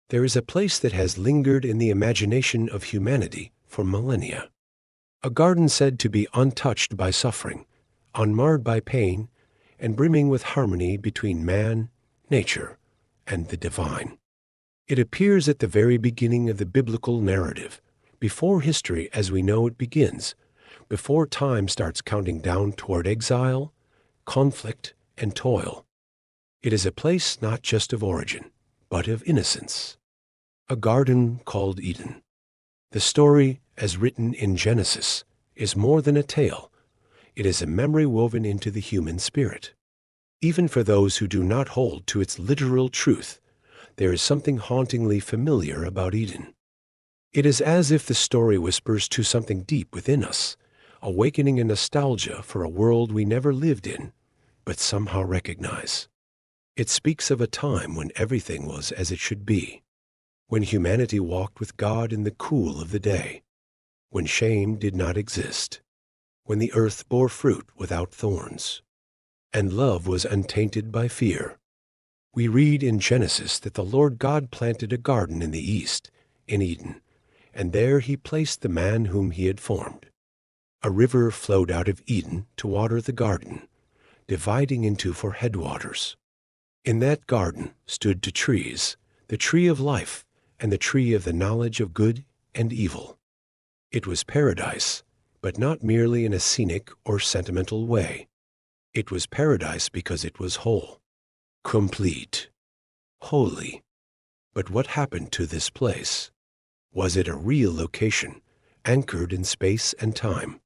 There is a place that has lingered in the imagination of humanity for millennia. A garden said to be untouched by suffering, unmarred by pain, and brimming with harmony between man, nature, and the divine. It appears at the very beginning of the biblical narrative, before history as we know it begins, before time starts counting down toward exile, conflict, and toil. It is a place not just of origin, but of innocence. A garden called Eden. The story, as written in Genesis, is more than a tale. It is a memory woven into the human spirit. Even for those who do not hold to its literal truth, there is something hauntingly familiar about Eden. It is as if the story whispers to something deep within us, awakening a nostalgia for a world we never lived in, but somehow recognize. It speaks of a time when everything was as it should be, when humanity walked with God in the cool of the day, when shame did not exist, when the earth bore fruit without thorns, and love was untainted by fear. We read in Genesis that the Lord God planted a garden in the east, in Eden, and there he placed the man whom he had formed. A river flowed out of Eden to water the garden, dividing into four headwaters. In that garden stood two trees, the tree of life and the tree of the knowledge of good and evil. It was paradise, but not merely in a scenic or sentimental way. It was paradise because it was whole, complete, holy. But what happened to this place? Was it a real location, anchored in space and time?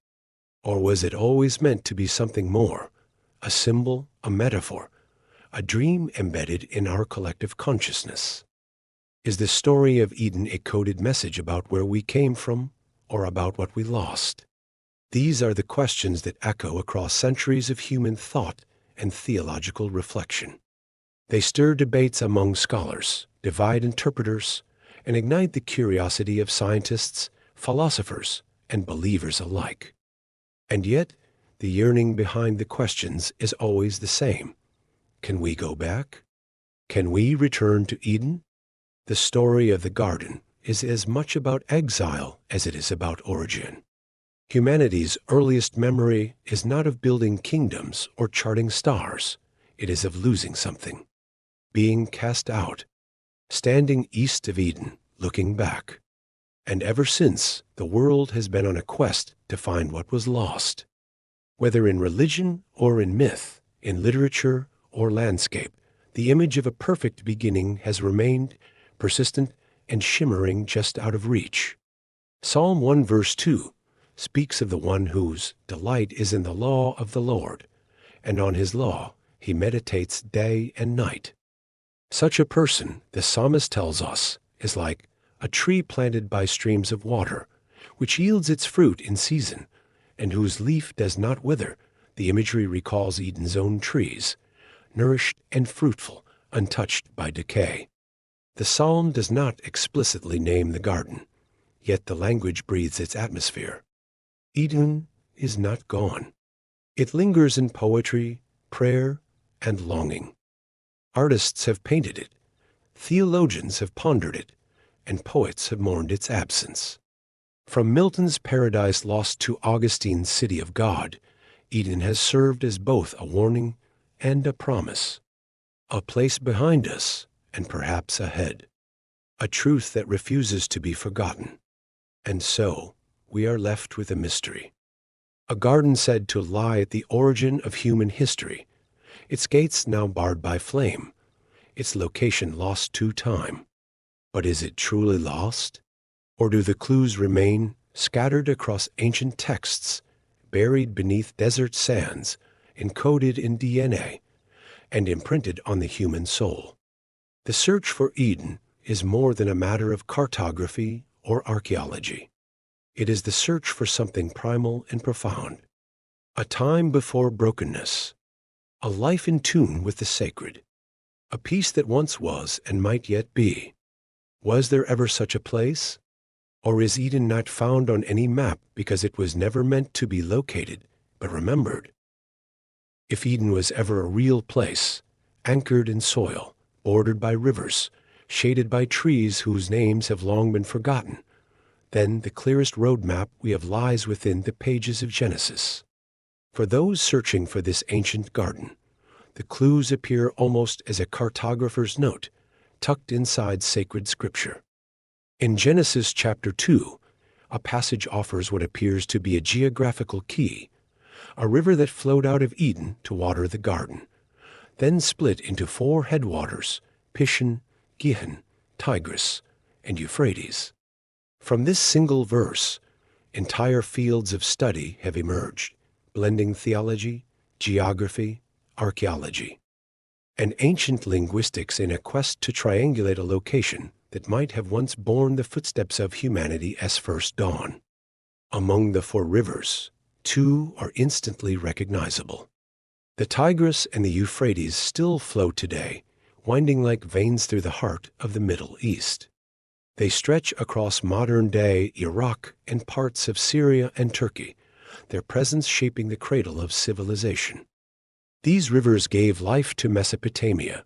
Or was it always meant to be something more, a symbol, a metaphor, a dream embedded in our collective consciousness? Is the story of Eden a coded message about where we came from, or about what we lost? These are the questions that echo across centuries of human thought and theological reflection. They stir debates among scholars, divide interpreters, and ignite the curiosity of scientists, philosophers, and believers alike. And yet, the yearning behind the questions is always the same. Can we go back? Can we return to Eden? The story of the garden is as much about exile as it is about origin. Humanity's earliest memory is not of building kingdoms or charting stars. It is of losing something, being cast out, standing east of Eden, looking back. And ever since, the world has been on a quest to find what was lost. Whether in religion or in myth, in literature or landscape, the image of a perfect beginning has remained persistent and shimmering just out of reach. Psalm 1 verse 2 speaks of the one whose delight is in the law of the Lord, and on his law he meditates day and night. Such a person, the psalmist tells us, is like a tree planted by streams of water, which yields its fruit in season, and whose leaf does not wither. The imagery recalls Eden's own trees, nourished and fruitful, untouched by decay. The psalm does not explicitly name the garden, yet the language breathes its atmosphere. Eden is not gone. It lingers in poetry, prayer, and longing. Artists have painted it, theologians have pondered it, and poets have mourned its absence. From Milton's Paradise Lost to Augustine's City of God, Eden has served as both a warning and a promise, a place behind us and perhaps ahead, a truth that refuses to be forgotten. And so, we are left with a mystery. A garden said to lie at the origin of human history, its gates now barred by flame, its location lost to time. But is it truly lost? Or do the clues remain scattered across ancient texts, buried beneath desert sands, encoded in DNA, and imprinted on the human soul? The search for Eden is more than a matter of cartography or archaeology. It is the search for something primal and profound, a time before brokenness, a life in tune with the sacred, a peace that once was and might yet be. Was there ever such a place? Or is Eden not found on any map because it was never meant to be located, but remembered? If Eden was ever a real place, anchored in soil, bordered by rivers, shaded by trees whose names have long been forgotten. Then the clearest roadmap we have lies within the pages of Genesis. For those searching for this ancient garden, the clues appear almost as a cartographer's note, tucked inside sacred scripture. In Genesis chapter 2, a passage offers what appears to be a geographical key, a river that flowed out of Eden to water the garden, then split into 4 headwaters, Pishon, Gihon, Tigris, and Euphrates. From this single verse, entire fields of study have emerged, blending theology, geography, archaeology, and ancient linguistics in a quest to triangulate a location that might have once borne the footsteps of humanity as first dawn. Among the 4 rivers, 2 are instantly recognizable. The Tigris and the Euphrates still flow today, winding like veins through the heart of the Middle East. They stretch across modern-day Iraq and parts of Syria and Turkey, their presence shaping the cradle of civilization. These rivers gave life to Mesopotamia,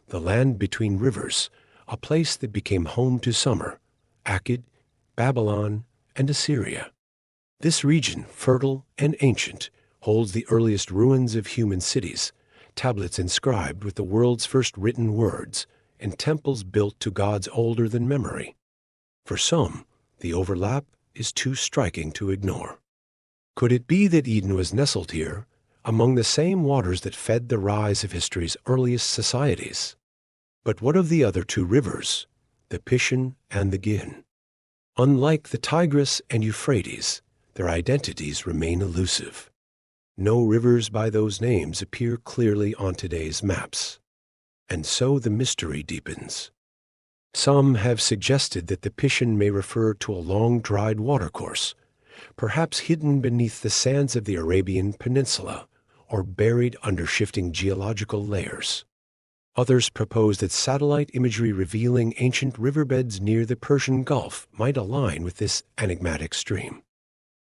the land between rivers, a place that became home to Sumer, Akkad, Babylon, and Assyria. This region, fertile and ancient, holds the earliest ruins of human cities, tablets inscribed with the world's first written words, and temples built to gods older than memory. For some, the overlap is too striking to ignore. Could it be that Eden was nestled here, among the same waters that fed the rise of history's earliest societies? But what of the other 2 rivers, the Pishon and the Gihon? Unlike the Tigris and Euphrates, their identities remain elusive. No rivers by those names appear clearly on today's maps. And so the mystery deepens. Some have suggested that the Pishon may refer to a long dried watercourse, perhaps hidden beneath the sands of the Arabian Peninsula or buried under shifting geological layers. Others propose that satellite imagery revealing ancient riverbeds near the Persian Gulf might align with this enigmatic stream.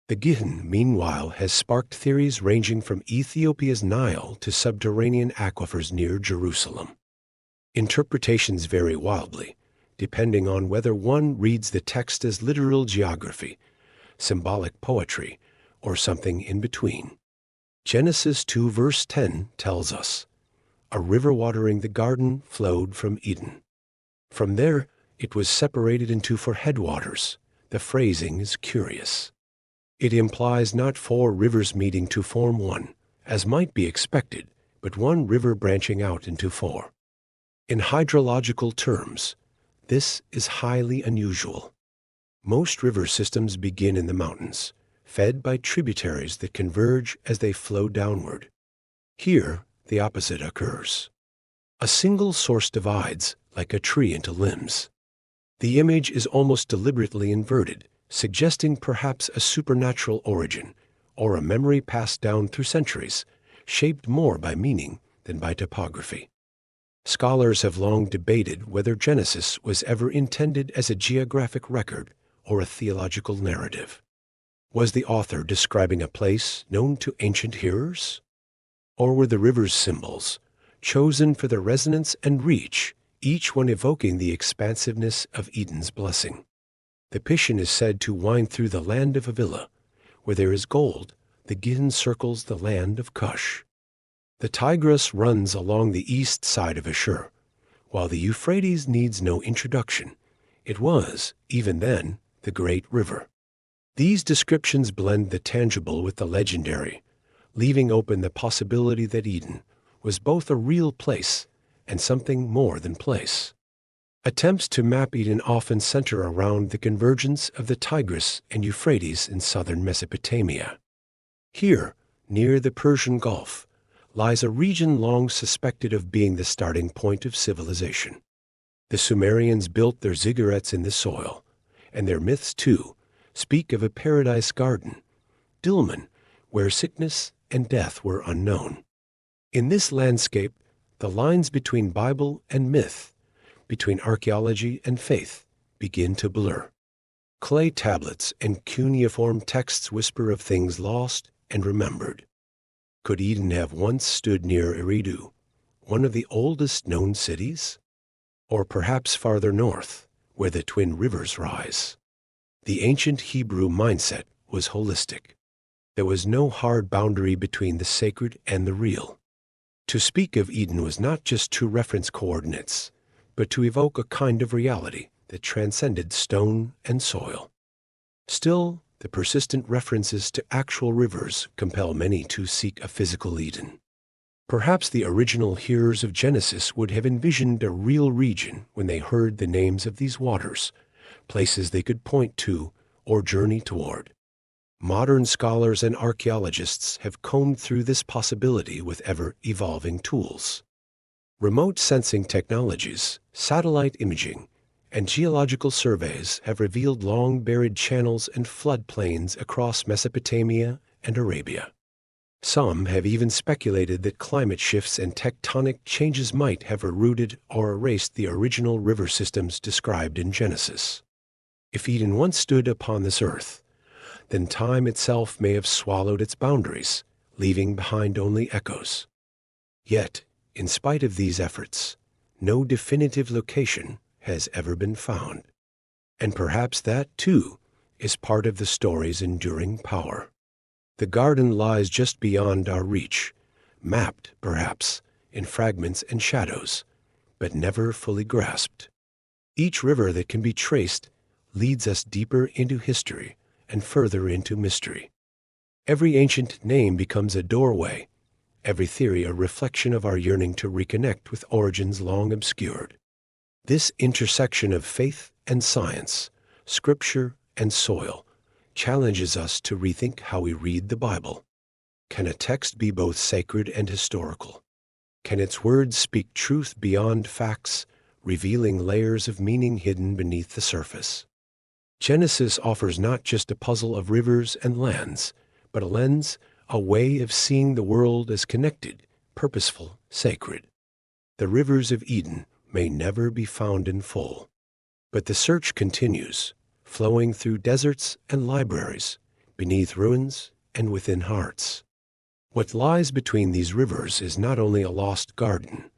The Gihon, meanwhile, has sparked theories ranging from Ethiopia's Nile to subterranean aquifers near Jerusalem. Interpretations vary wildly, depending on whether one reads the text as literal geography, symbolic poetry, or something in between. Genesis 2 verse 10 tells us, "A river watering the garden flowed from Eden. From there it was separated into 4 headwaters." The phrasing is curious. It implies not 4 rivers meeting to form one, as might be expected, but one river branching out into 4. In hydrological terms, this is highly unusual. Most river systems begin in the mountains, fed by tributaries that converge as they flow downward. Here, the opposite occurs. A single source divides, like a tree, into limbs. The image is almost deliberately inverted, suggesting perhaps a supernatural origin, or a memory passed down through centuries, shaped more by meaning than by topography. Scholars have long debated whether Genesis was ever intended as a geographic record or a theological narrative. Was the author describing a place known to ancient hearers? Or were the rivers symbols, chosen for their resonance and reach, each one evoking the expansiveness of Eden's blessing? The Pishon is said to wind through the land of Avila. Where there is gold, the Gihon circles the land of Cush. The Tigris runs along the east side of Ashur, while the Euphrates needs no introduction. It was, even then, the great river. These descriptions blend the tangible with the legendary, leaving open the possibility that Eden was both a real place and something more than place. Attempts to map Eden often center around the convergence of the Tigris and Euphrates in southern Mesopotamia. Here, near the Persian Gulf, lies a region long suspected of being the starting point of civilization. The Sumerians built their ziggurats in the soil, and their myths, too, speak of a paradise garden, Dilmun, where sickness and death were unknown. In this landscape, the lines between Bible and myth, between archaeology and faith, begin to blur. Clay tablets and cuneiform texts whisper of things lost and remembered. Could Eden have once stood near Eridu, one of the oldest known cities? Or perhaps farther north, where the twin rivers rise. The ancient Hebrew mindset was holistic. There was no hard boundary between the sacred and the real. To speak of Eden was not just to reference coordinates, but to evoke a kind of reality that transcended stone and soil. Still, the persistent references to actual rivers compel many to seek a physical Eden. Perhaps the original hearers of Genesis would have envisioned a real region when they heard the names of these waters, places they could point to or journey toward. Modern scholars and archaeologists have combed through this possibility with ever-evolving tools. Remote sensing technologies, satellite imaging, and geological surveys have revealed long-buried channels and floodplains across Mesopotamia and Arabia. Some have even speculated that climate shifts and tectonic changes might have eroded or erased the original river systems described in Genesis. If Eden once stood upon this earth, then time itself may have swallowed its boundaries, leaving behind only echoes. Yet, in spite of these efforts, no definitive location has ever been found. And perhaps that, too, is part of the story's enduring power. The garden lies just beyond our reach, mapped, perhaps, in fragments and shadows, but never fully grasped. Each river that can be traced leads us deeper into history and further into mystery. Every ancient name becomes a doorway, every theory a reflection of our yearning to reconnect with origins long obscured. This intersection of faith and science, scripture and soil, challenges us to rethink how we read the Bible. Can a text be both sacred and historical? Can its words speak truth beyond facts, revealing layers of meaning hidden beneath the surface? Genesis offers not just a puzzle of rivers and lands, but a lens, a way of seeing the world as connected, purposeful, sacred. The rivers of Eden may never be found in full, but the search continues, flowing through deserts and libraries, beneath ruins and within hearts. What lies between these rivers is not only a lost garden,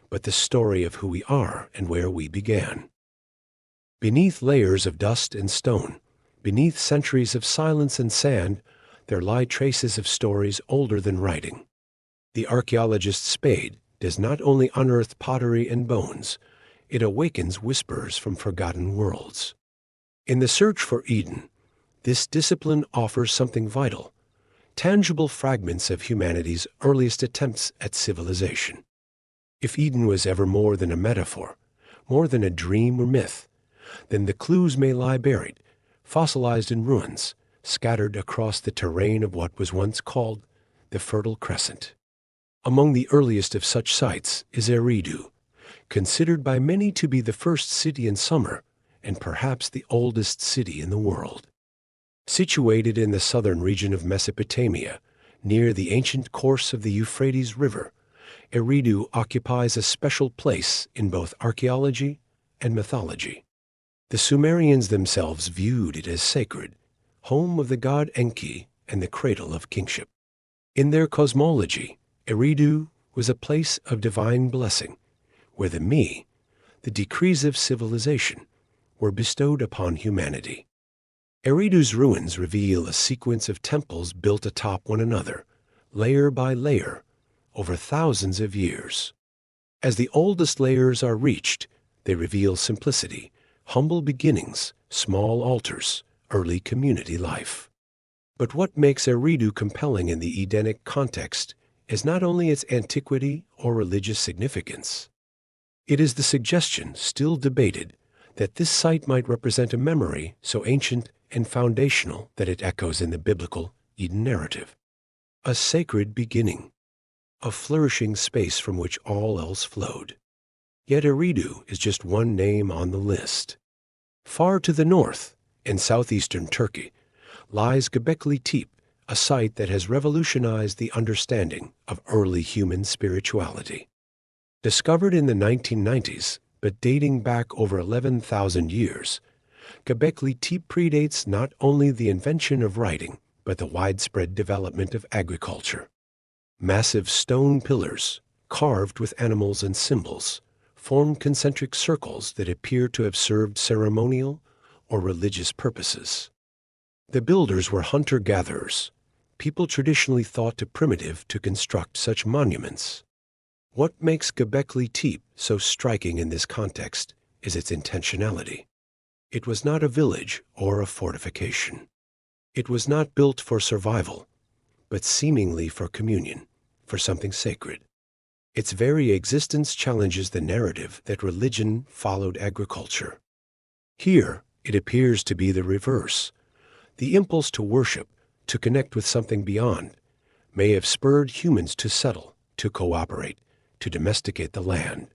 but the story of who we are and where we began. Beneath layers of dust and stone, beneath centuries of silence and sand, there lie traces of stories older than writing. The archaeologist's spade does not only unearth pottery and bones, it awakens whispers from forgotten worlds. In the search for Eden, this discipline offers something vital, tangible fragments of humanity's earliest attempts at civilization. If Eden was ever more than a metaphor, more than a dream or myth, then the clues may lie buried, fossilized in ruins, scattered across the terrain of what was once called the Fertile Crescent. Among the earliest of such sites is Eridu, considered by many to be the first city in summer, and perhaps the oldest city in the world. Situated in the southern region of Mesopotamia, near the ancient course of the Euphrates River, Eridu occupies a special place in both archaeology and mythology. The Sumerians themselves viewed it as sacred, home of the god Enki and the cradle of kingship. In their cosmology, Eridu was a place of divine blessing, where the decrees of civilization, were bestowed upon humanity. Eridu's ruins reveal a sequence of temples built atop one another, layer by layer, over thousands of years. As the oldest layers are reached, they reveal simplicity, humble beginnings, small altars, early community life. But what makes Eridu compelling in the Edenic context is not only its antiquity or religious significance. It is the suggestion, still debated, that this site might represent a memory so ancient and foundational that it echoes in the biblical Eden narrative. A sacred beginning, a flourishing space from which all else flowed. Yet Eridu is just one name on the list. Far to the north, in southeastern Turkey, lies Göbekli Tepe, a site that has revolutionized the understanding of early human spirituality. Discovered in the 1990s, but dating back over 11,000 years, Göbekli Tepe predates not only the invention of writing, but the widespread development of agriculture. Massive stone pillars, carved with animals and symbols, formed concentric circles that appear to have served ceremonial or religious purposes. The builders were hunter-gatherers, people traditionally thought too primitive to construct such monuments. What makes Göbekli Tepe so striking in this context is its intentionality. It was not a village or a fortification. It was not built for survival, but seemingly for communion, for something sacred. Its very existence challenges the narrative that religion followed agriculture. Here, it appears to be the reverse. The impulse to worship, to connect with something beyond, may have spurred humans to settle, to cooperate, to domesticate the land.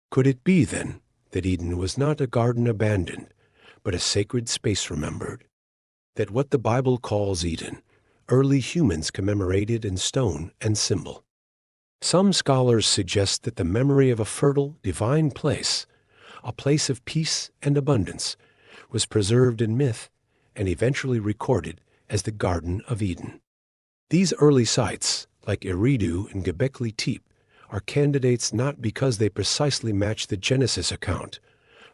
Could it be, then, that Eden was not a garden abandoned, but a sacred space remembered? That what the Bible calls Eden, early humans commemorated in stone and symbol? Some scholars suggest that the memory of a fertile, divine place, a place of peace and abundance, was preserved in myth and eventually recorded as the Garden of Eden. These early sites, like Eridu and Göbekli Tepe, are candidates not because they precisely match the Genesis account,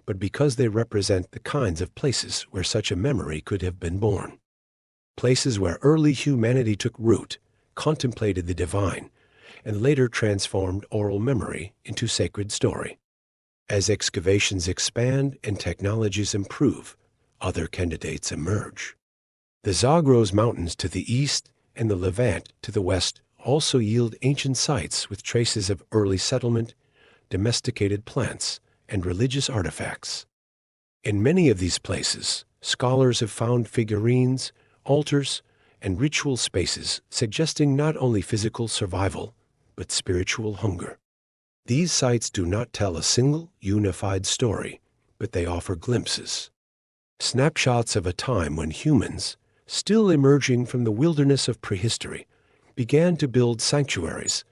but because they represent the kinds of places where such a memory could have been born. Places where early humanity took root, contemplated the divine, and later transformed oral memory into sacred story. As excavations expand and technologies improve, other candidates emerge. The Zagros Mountains to the east and the Levant to the west also yield ancient sites with traces of early settlement, domesticated plants, and religious artifacts. In many of these places, scholars have found figurines, altars, and ritual spaces suggesting not only physical survival, but spiritual hunger. These sites do not tell a single, unified story, but they offer glimpses. Snapshots of a time when humans, still emerging from the wilderness of prehistory, began to build sanctuaries,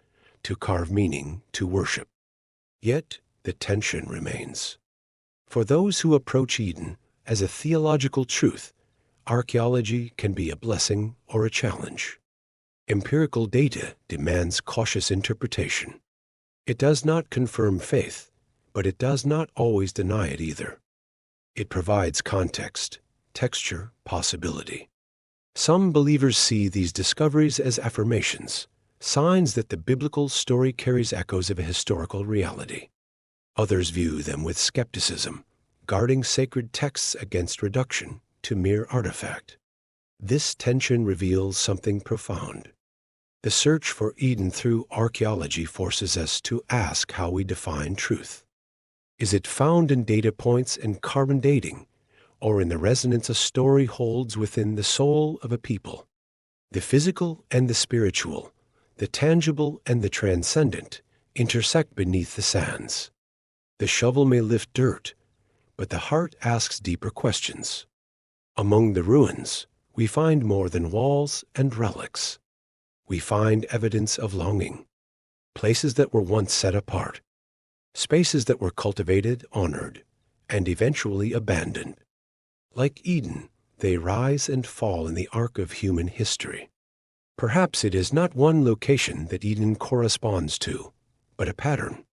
to carve meaning, to worship. Yet the tension remains. For those who approach Eden as a theological truth, archaeology can be a blessing or a challenge. Empirical data demands cautious interpretation. It does not confirm faith, but it does not always deny it either. It provides context, texture, possibility. Some believers see these discoveries as affirmations, signs that the biblical story carries echoes of a historical reality. Others view them with skepticism, guarding sacred texts against reduction to mere artifact. This tension reveals something profound. The search for Eden through archaeology forces us to ask how we define truth. Is it found in data points and carbon dating, or in the resonance a story holds within the soul of a people? The physical and the spiritual, the tangible and the transcendent, intersect beneath the sands. The shovel may lift dirt, but the heart asks deeper questions. Among the ruins, we find more than walls and relics. We find evidence of longing, places that were once set apart, spaces that were cultivated, honored, and eventually abandoned. Like Eden, they rise and fall in the arc of human history. Perhaps it is not one location that Eden corresponds to, but a pattern.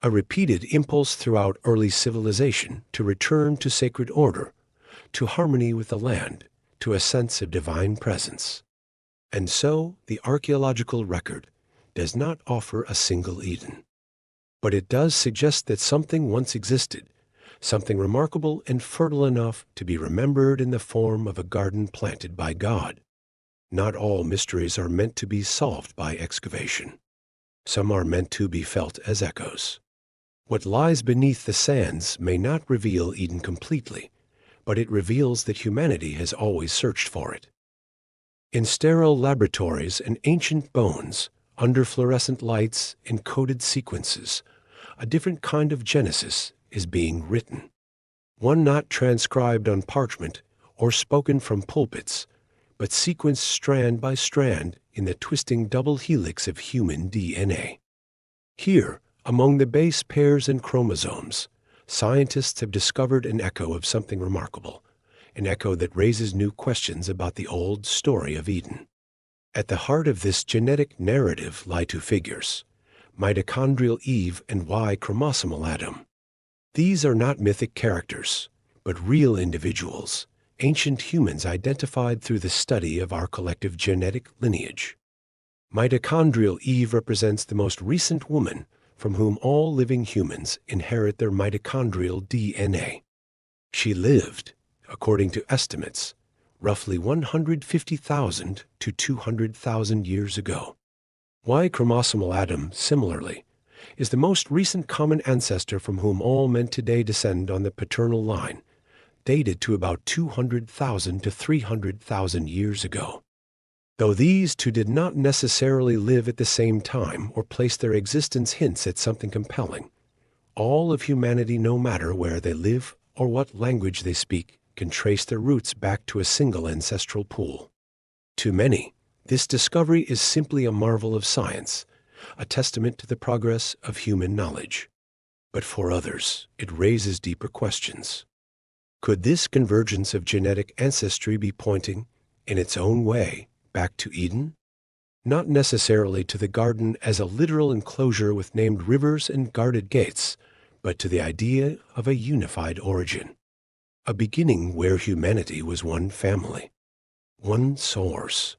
A repeated impulse throughout early civilization to return to sacred order, to harmony with the land, to a sense of divine presence. And so, the archaeological record does not offer a single Eden. But it does suggest that something once existed, something remarkable and fertile enough to be remembered in the form of a garden planted by God. Not all mysteries are meant to be solved by excavation. Some are meant to be felt as echoes. What lies beneath the sands may not reveal Eden completely, but it reveals that humanity has always searched for it. In sterile laboratories and ancient bones, under fluorescent lights and coded sequences, a different kind of Genesis is being written. One not transcribed on parchment or spoken from pulpits, but sequenced strand by strand in the twisting double helix of human DNA. Here, among the base pairs and chromosomes, scientists have discovered an echo of something remarkable, an echo that raises new questions about the old story of Eden. At the heart of this genetic narrative lie two figures, mitochondrial Eve and Y chromosomal Adam. These are not mythic characters, but real individuals, ancient humans identified through the study of our collective genetic lineage. Mitochondrial Eve represents the most recent woman from whom all living humans inherit their mitochondrial DNA. She lived, according to estimates, roughly 150,000 to 200,000 years ago. Y chromosomal Adam, similarly, is the most recent common ancestor from whom all men today descend on the paternal line, dated to about 200,000 to 300,000 years ago. Though these two did not necessarily live at the same time or place their existence hints at something compelling, all of humanity, no matter where they live or what language they speak, can trace their roots back to a single ancestral pool. To many, this discovery is simply a marvel of science, a testament to the progress of human knowledge. But for others, it raises deeper questions. Could this convergence of genetic ancestry be pointing, in its own way, back to Eden? Not necessarily to the garden as a literal enclosure with named rivers and guarded gates, but to the idea of a unified origin. A beginning where humanity was one family, one source,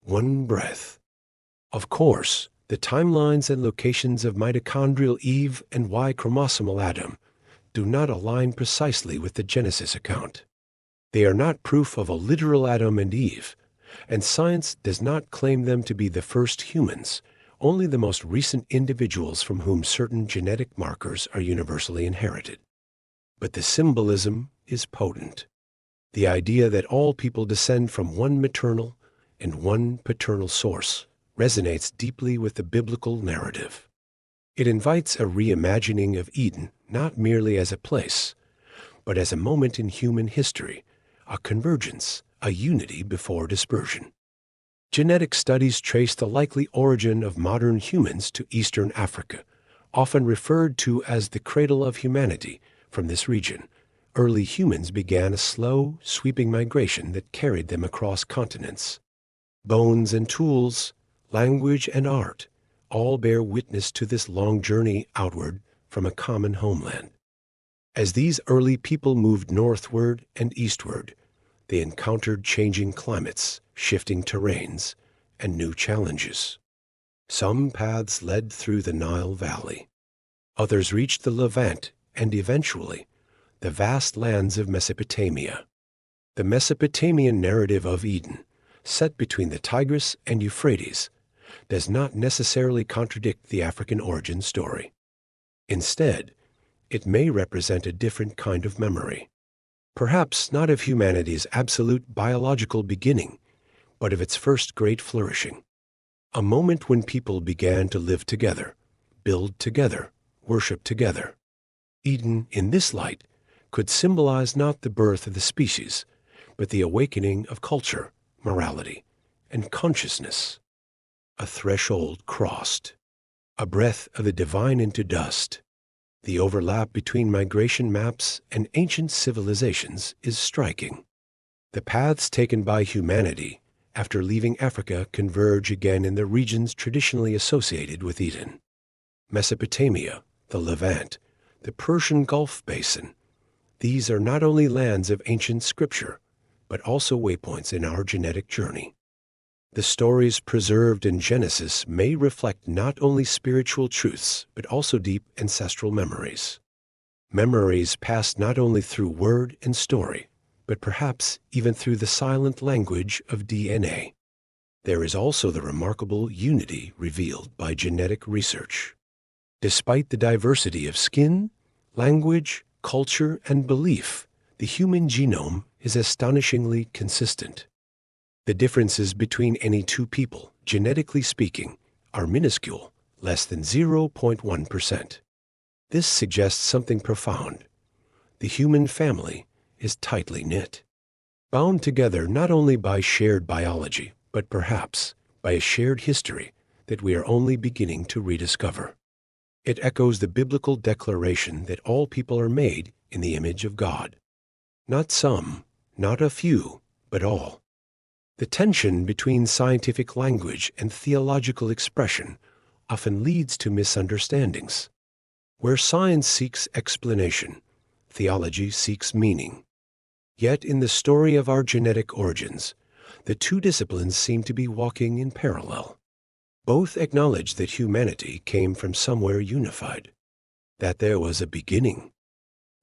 one breath. Of course, the timelines and locations of mitochondrial Eve and Y chromosomal Adam do not align precisely with the Genesis account. They are not proof of a literal Adam and Eve, and science does not claim them to be the first humans, only the most recent individuals from whom certain genetic markers are universally inherited. But the symbolism is potent. The idea that all people descend from one maternal and one paternal source resonates deeply with the biblical narrative. It invites a reimagining of Eden not merely as a place, but as a moment in human history, a convergence, a unity before dispersion. Genetic studies trace the likely origin of modern humans to Eastern Africa, often referred to as the cradle of humanity. From this region, early humans began a slow, sweeping migration that carried them across continents. Bones and tools, language and art, all bear witness to this long journey outward from a common homeland. As these early people moved northward and eastward, they encountered changing climates, shifting terrains, and new challenges. Some paths led through the Nile Valley. Others reached the Levant and eventually the vast lands of Mesopotamia. The Mesopotamian narrative of Eden, set between the Tigris and Euphrates, does not necessarily contradict the African origin story. Instead, it may represent a different kind of memory. Perhaps not of humanity's absolute biological beginning, but of its first great flourishing. A moment when people began to live together, build together, worship together. Eden, in this light, could symbolize not the birth of the species, but the awakening of culture, morality, and consciousness. A threshold crossed, a breath of the divine into dust. The overlap between migration maps and ancient civilizations is striking. The paths taken by humanity after leaving Africa converge again in the regions traditionally associated with Eden. Mesopotamia, the Levant, the Persian Gulf Basin. These are not only lands of ancient scripture, but also waypoints in our genetic journey. The stories preserved in Genesis may reflect not only spiritual truths, but also deep ancestral memories. Memories passed not only through word and story, but perhaps even through the silent language of DNA. There is also the remarkable unity revealed by genetic research. Despite the diversity of skin, language, culture, and belief, the human genome is astonishingly consistent. The differences between any two people, genetically speaking, are minuscule, less than 0.1%. This suggests something profound. The human family is tightly knit, bound together not only by shared biology, but perhaps by a shared history that we are only beginning to rediscover. It echoes the biblical declaration that all people are made in the image of God. Not some, not a few, but all. The tension between scientific language and theological expression often leads to misunderstandings. Where science seeks explanation, theology seeks meaning. Yet in the story of our genetic origins, the two disciplines seem to be walking in parallel. Both acknowledge that humanity came from somewhere unified, that there was a beginning,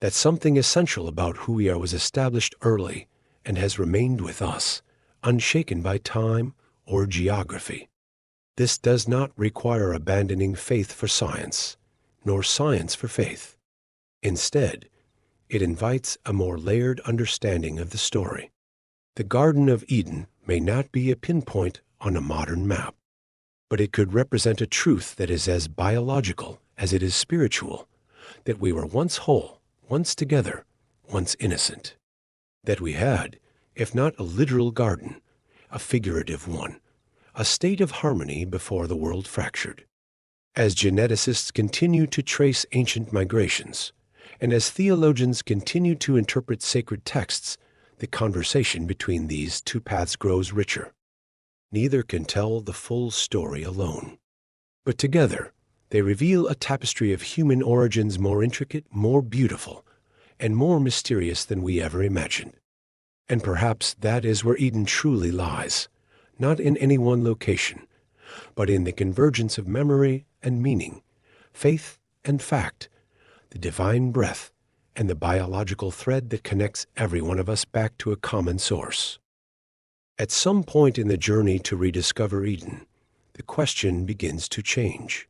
that something essential about who we are was established early and has remained with us, unshaken by time or geography. This does not require abandoning faith for science, nor science for faith. Instead, it invites a more layered understanding of the story. The Garden of Eden may not be a pinpoint on a modern map, but it could represent a truth that is as biological as it is spiritual, that we were once whole, once together, once innocent. That we had, if not a literal garden, a figurative one, a state of harmony before the world fractured. As geneticists continue to trace ancient migrations, and as theologians continue to interpret sacred texts, the conversation between these two paths grows richer. Neither can tell the full story alone, but together they reveal a tapestry of human origins more intricate, more beautiful, and more mysterious than we ever imagined. And perhaps that is where Eden truly lies, not in any one location, but in the convergence of memory and meaning, faith and fact, the divine breath, and the biological thread that connects every one of us back to a common source. At some point in the journey to rediscover Eden, the question begins to change.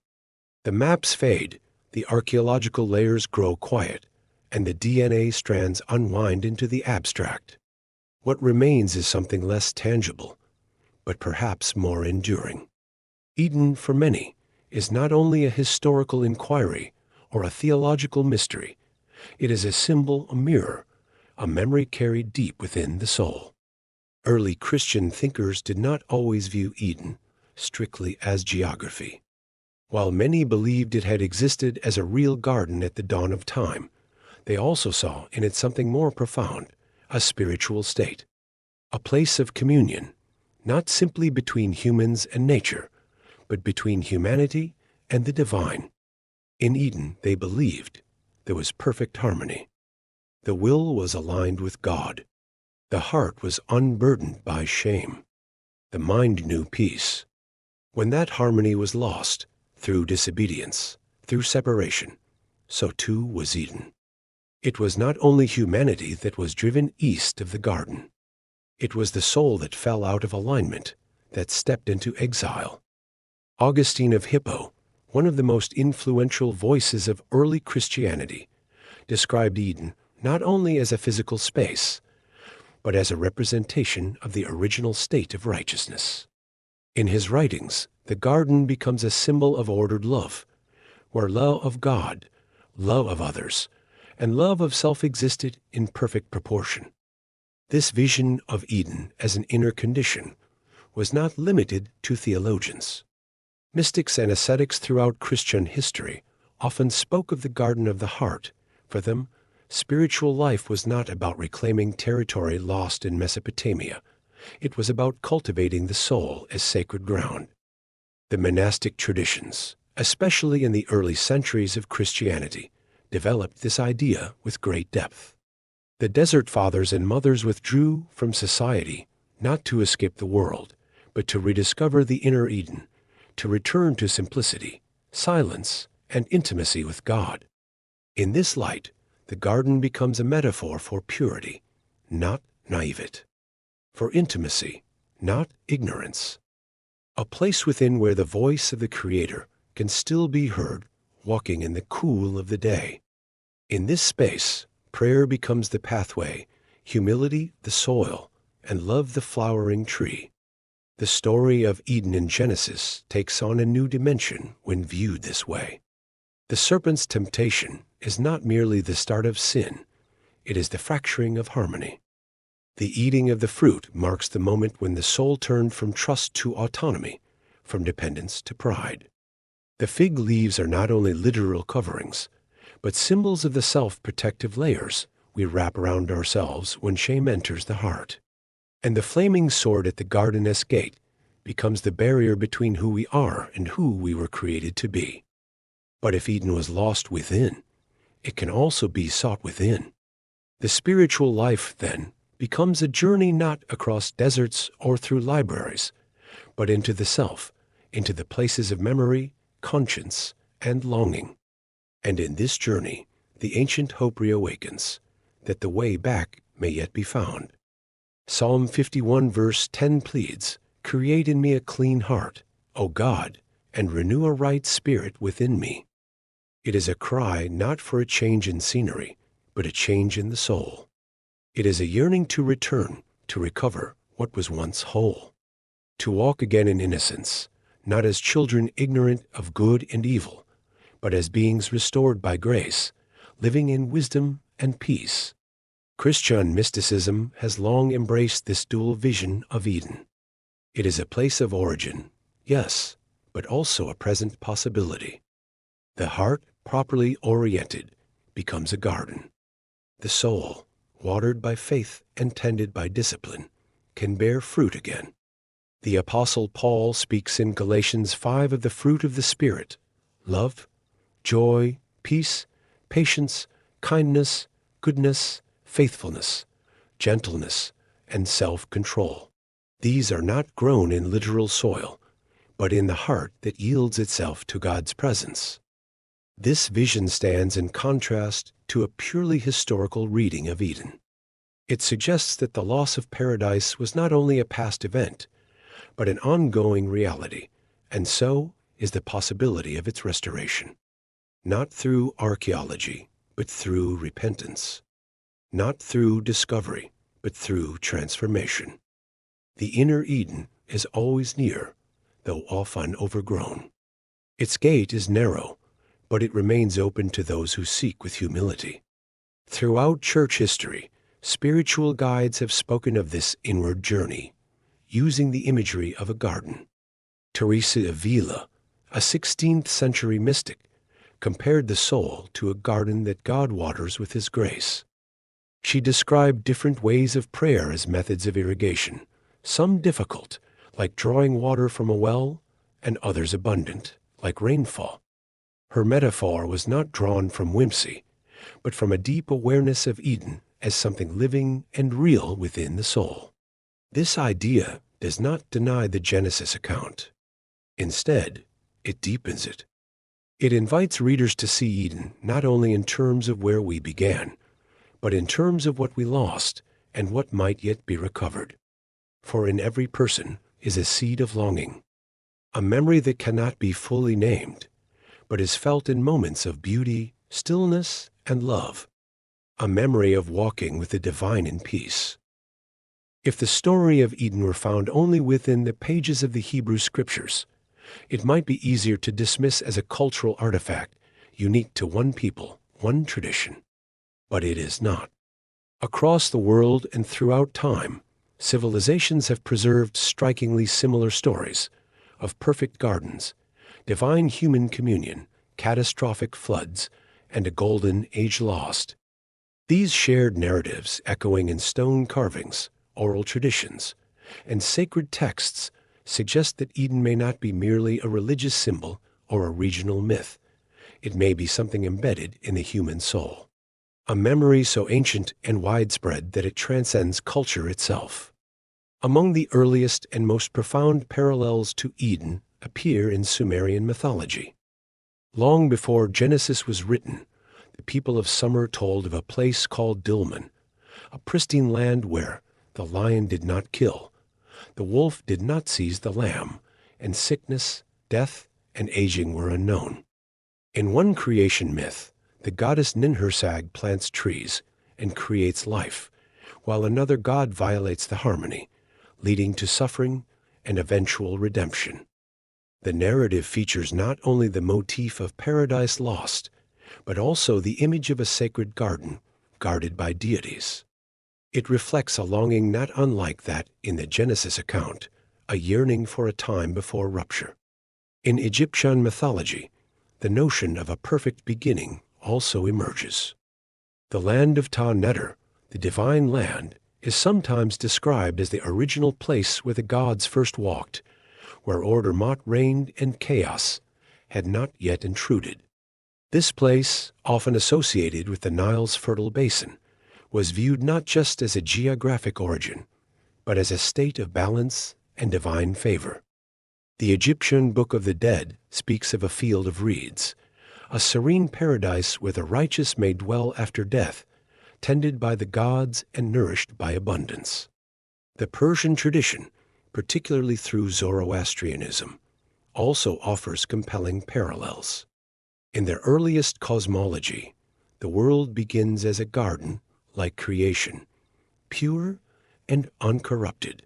The maps fade, the archaeological layers grow quiet, and the DNA strands unwind into the abstract. What remains is something less tangible, but perhaps more enduring. Eden, for many, is not only a historical inquiry or a theological mystery. It is a symbol, a mirror, a memory carried deep within the soul. Early Christian thinkers did not always view Eden strictly as geography. While many believed it had existed as a real garden at the dawn of time, they also saw in it something more profound, a spiritual state, a place of communion, not simply between humans and nature, but between humanity and the divine. In Eden, they believed, there was perfect harmony. The will was aligned with God. The heart was unburdened by shame. The mind knew peace. When that harmony was lost, through disobedience, through separation, so too was Eden. It was not only humanity that was driven east of the garden. It was the soul that fell out of alignment, that stepped into exile. Augustine of Hippo, one of the most influential voices of early Christianity, described Eden not only as a physical space, but as a representation of the original state of righteousness. In his writings, the garden becomes a symbol of ordered love, where love of God, love of others, and love of self existed in perfect proportion. This vision of Eden as an inner condition was not limited to theologians. Mystics and ascetics throughout Christian history often spoke of the garden of the heart. For them, spiritual life was not about reclaiming territory lost in Mesopotamia. It was about cultivating the soul as sacred ground. The monastic traditions, especially in the early centuries of Christianity, developed this idea with great depth. The Desert Fathers and Mothers withdrew from society not to escape the world, but to rediscover the inner Eden, to return to simplicity, silence, and intimacy with God. In this light, the garden becomes a metaphor for purity, not naivete, for intimacy, not ignorance, a place within where the voice of the Creator can still be heard walking in the cool of the day. In this space, prayer becomes the pathway, humility the soil, and love the flowering tree. The story of Eden in Genesis takes on a new dimension when viewed this way. The serpent's temptation is not merely the start of sin, it is the fracturing of harmony. The eating of the fruit marks the moment when the soul turned from trust to autonomy, from dependence to pride. The fig leaves are not only literal coverings, but symbols of the self-protective layers we wrap around ourselves when shame enters the heart. And the flaming sword at the garden's gate becomes the barrier between who we are and who we were created to be. But if Eden was lost within, it can also be sought within. The spiritual life, then, becomes a journey not across deserts or through libraries, but into the self, into the places of memory, conscience, and longing. And in this journey, the ancient hope reawakens, that the way back may yet be found. Psalm 51 verse 10 pleads, "Create in me a clean heart, O God, and renew a right spirit within me." It is a cry not for a change in scenery, but a change in the soul. It is a yearning to return, to recover what was once whole. To walk again in innocence, not as children ignorant of good and evil, but as beings restored by grace, living in wisdom and peace. Christian mysticism has long embraced this dual vision of Eden. It is a place of origin, yes, but also a present possibility. The heart, properly oriented, becomes a garden. The soul, watered by faith and tended by discipline, can bear fruit again. The Apostle Paul speaks in Galatians 5 of the fruit of the Spirit: love, joy, peace, patience, kindness, goodness, faithfulness, gentleness, and self-control. These are not grown in literal soil, but in the heart that yields itself to God's presence. This vision stands in contrast to a purely historical reading of Eden. It suggests that the loss of paradise was not only a past event, but an ongoing reality, and so is the possibility of its restoration. Not through archaeology, but through repentance. Not through discovery, but through transformation. The inner Eden is always near, though often overgrown. Its gate is narrow, but it remains open to those who seek with humility. Throughout church history, spiritual guides have spoken of this inward journey, using the imagery of a garden. Teresa of Avila, a 16th century mystic, compared the soul to a garden that God waters with His grace. She described different ways of prayer as methods of irrigation, some difficult, like drawing water from a well, and others abundant, like rainfall. Her metaphor was not drawn from whimsy, but from a deep awareness of Eden as something living and real within the soul. This idea does not deny the Genesis account. Instead, it deepens it. It invites readers to see Eden not only in terms of where we began, but in terms of what we lost and what might yet be recovered. For in every person is a seed of longing, a memory that cannot be fully named, but is felt in moments of beauty, stillness, and love, a memory of walking with the divine in peace. If the story of Eden were found only within the pages of the Hebrew Scriptures, it might be easier to dismiss as a cultural artifact unique to one people, one tradition. But it is not. Across the world and throughout time, civilizations have preserved strikingly similar stories of perfect gardens, divine human communion, catastrophic floods, and a golden age lost. These shared narratives, echoing in stone carvings, oral traditions, and sacred texts, suggest that Eden may not be merely a religious symbol or a regional myth. It may be something embedded in the human soul, a memory so ancient and widespread that it transcends culture itself. Among the earliest and most profound parallels to Eden appear in Sumerian mythology. Long before Genesis was written, the people of Sumer told of a place called Dilmun, a pristine land where the lion did not kill, the wolf did not seize the lamb, and sickness, death, and aging were unknown. In one creation myth, the goddess Ninhursag plants trees and creates life, while another god violates the harmony, leading to suffering and eventual redemption. The narrative features not only the motif of paradise lost, but also the image of a sacred garden guarded by deities. It reflects a longing not unlike that in the Genesis account, a yearning for a time before rupture. In Egyptian mythology, the notion of a perfect beginning also emerges. The land of Ta-Neter, the divine land, is sometimes described as the original place where the gods first walked, where order might reigned and chaos had not yet intruded. This place, often associated with the Nile's fertile basin, was viewed not just as a geographic origin, but as a state of balance and divine favor. The Egyptian Book of the Dead speaks of a field of reeds, a serene paradise where the righteous may dwell after death, tended by the gods and nourished by abundance. The Persian tradition, particularly through Zoroastrianism, also offers compelling parallels. In their earliest cosmology, the world begins as a garden like creation, pure and uncorrupted.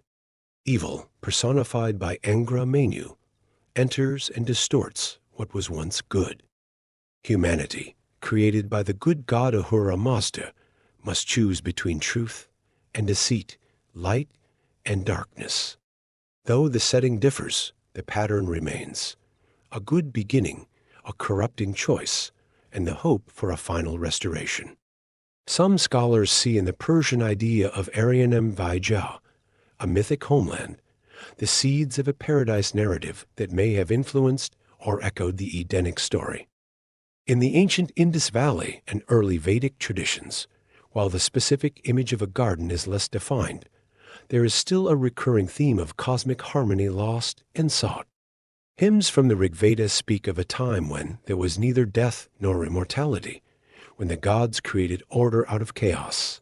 Evil, personified by Angra Mainyu, enters and distorts what was once good. Humanity, created by the good god Ahura Mazda, must choose between truth and deceit, light and darkness. Though the setting differs, the pattern remains: a good beginning, a corrupting choice, and the hope for a final restoration. Some scholars see in the Persian idea of Arianem Vaija, a mythic homeland, the seeds of a paradise narrative that may have influenced or echoed the Edenic story. In the ancient Indus Valley and early Vedic traditions, while the specific image of a garden is less defined, there is still a recurring theme of cosmic harmony lost and sought. Hymns from the Rig Veda speak of a time when there was neither death nor immortality, when the gods created order out of chaos.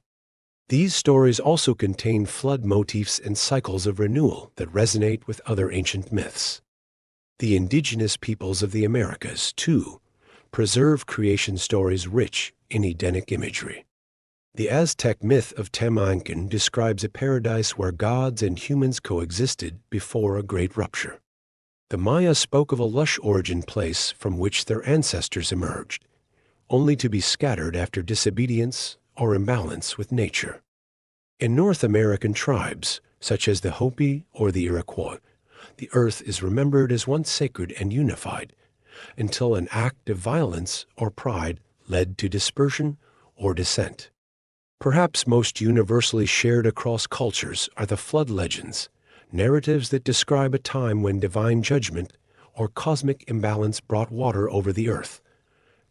These stories also contain flood motifs and cycles of renewal that resonate with other ancient myths. The indigenous peoples of the Americas, too, preserve creation stories rich in Edenic imagery. The Aztec myth of Tamancan describes a paradise where gods and humans coexisted before a great rupture. The Maya spoke of a lush origin place from which their ancestors emerged, only to be scattered after disobedience or imbalance with nature. In North American tribes, such as the Hopi or the Iroquois, the earth is remembered as once sacred and unified, until an act of violence or pride led to dispersion or dissent. Perhaps most universally shared across cultures are the flood legends, narratives that describe a time when divine judgment or cosmic imbalance brought water over the earth,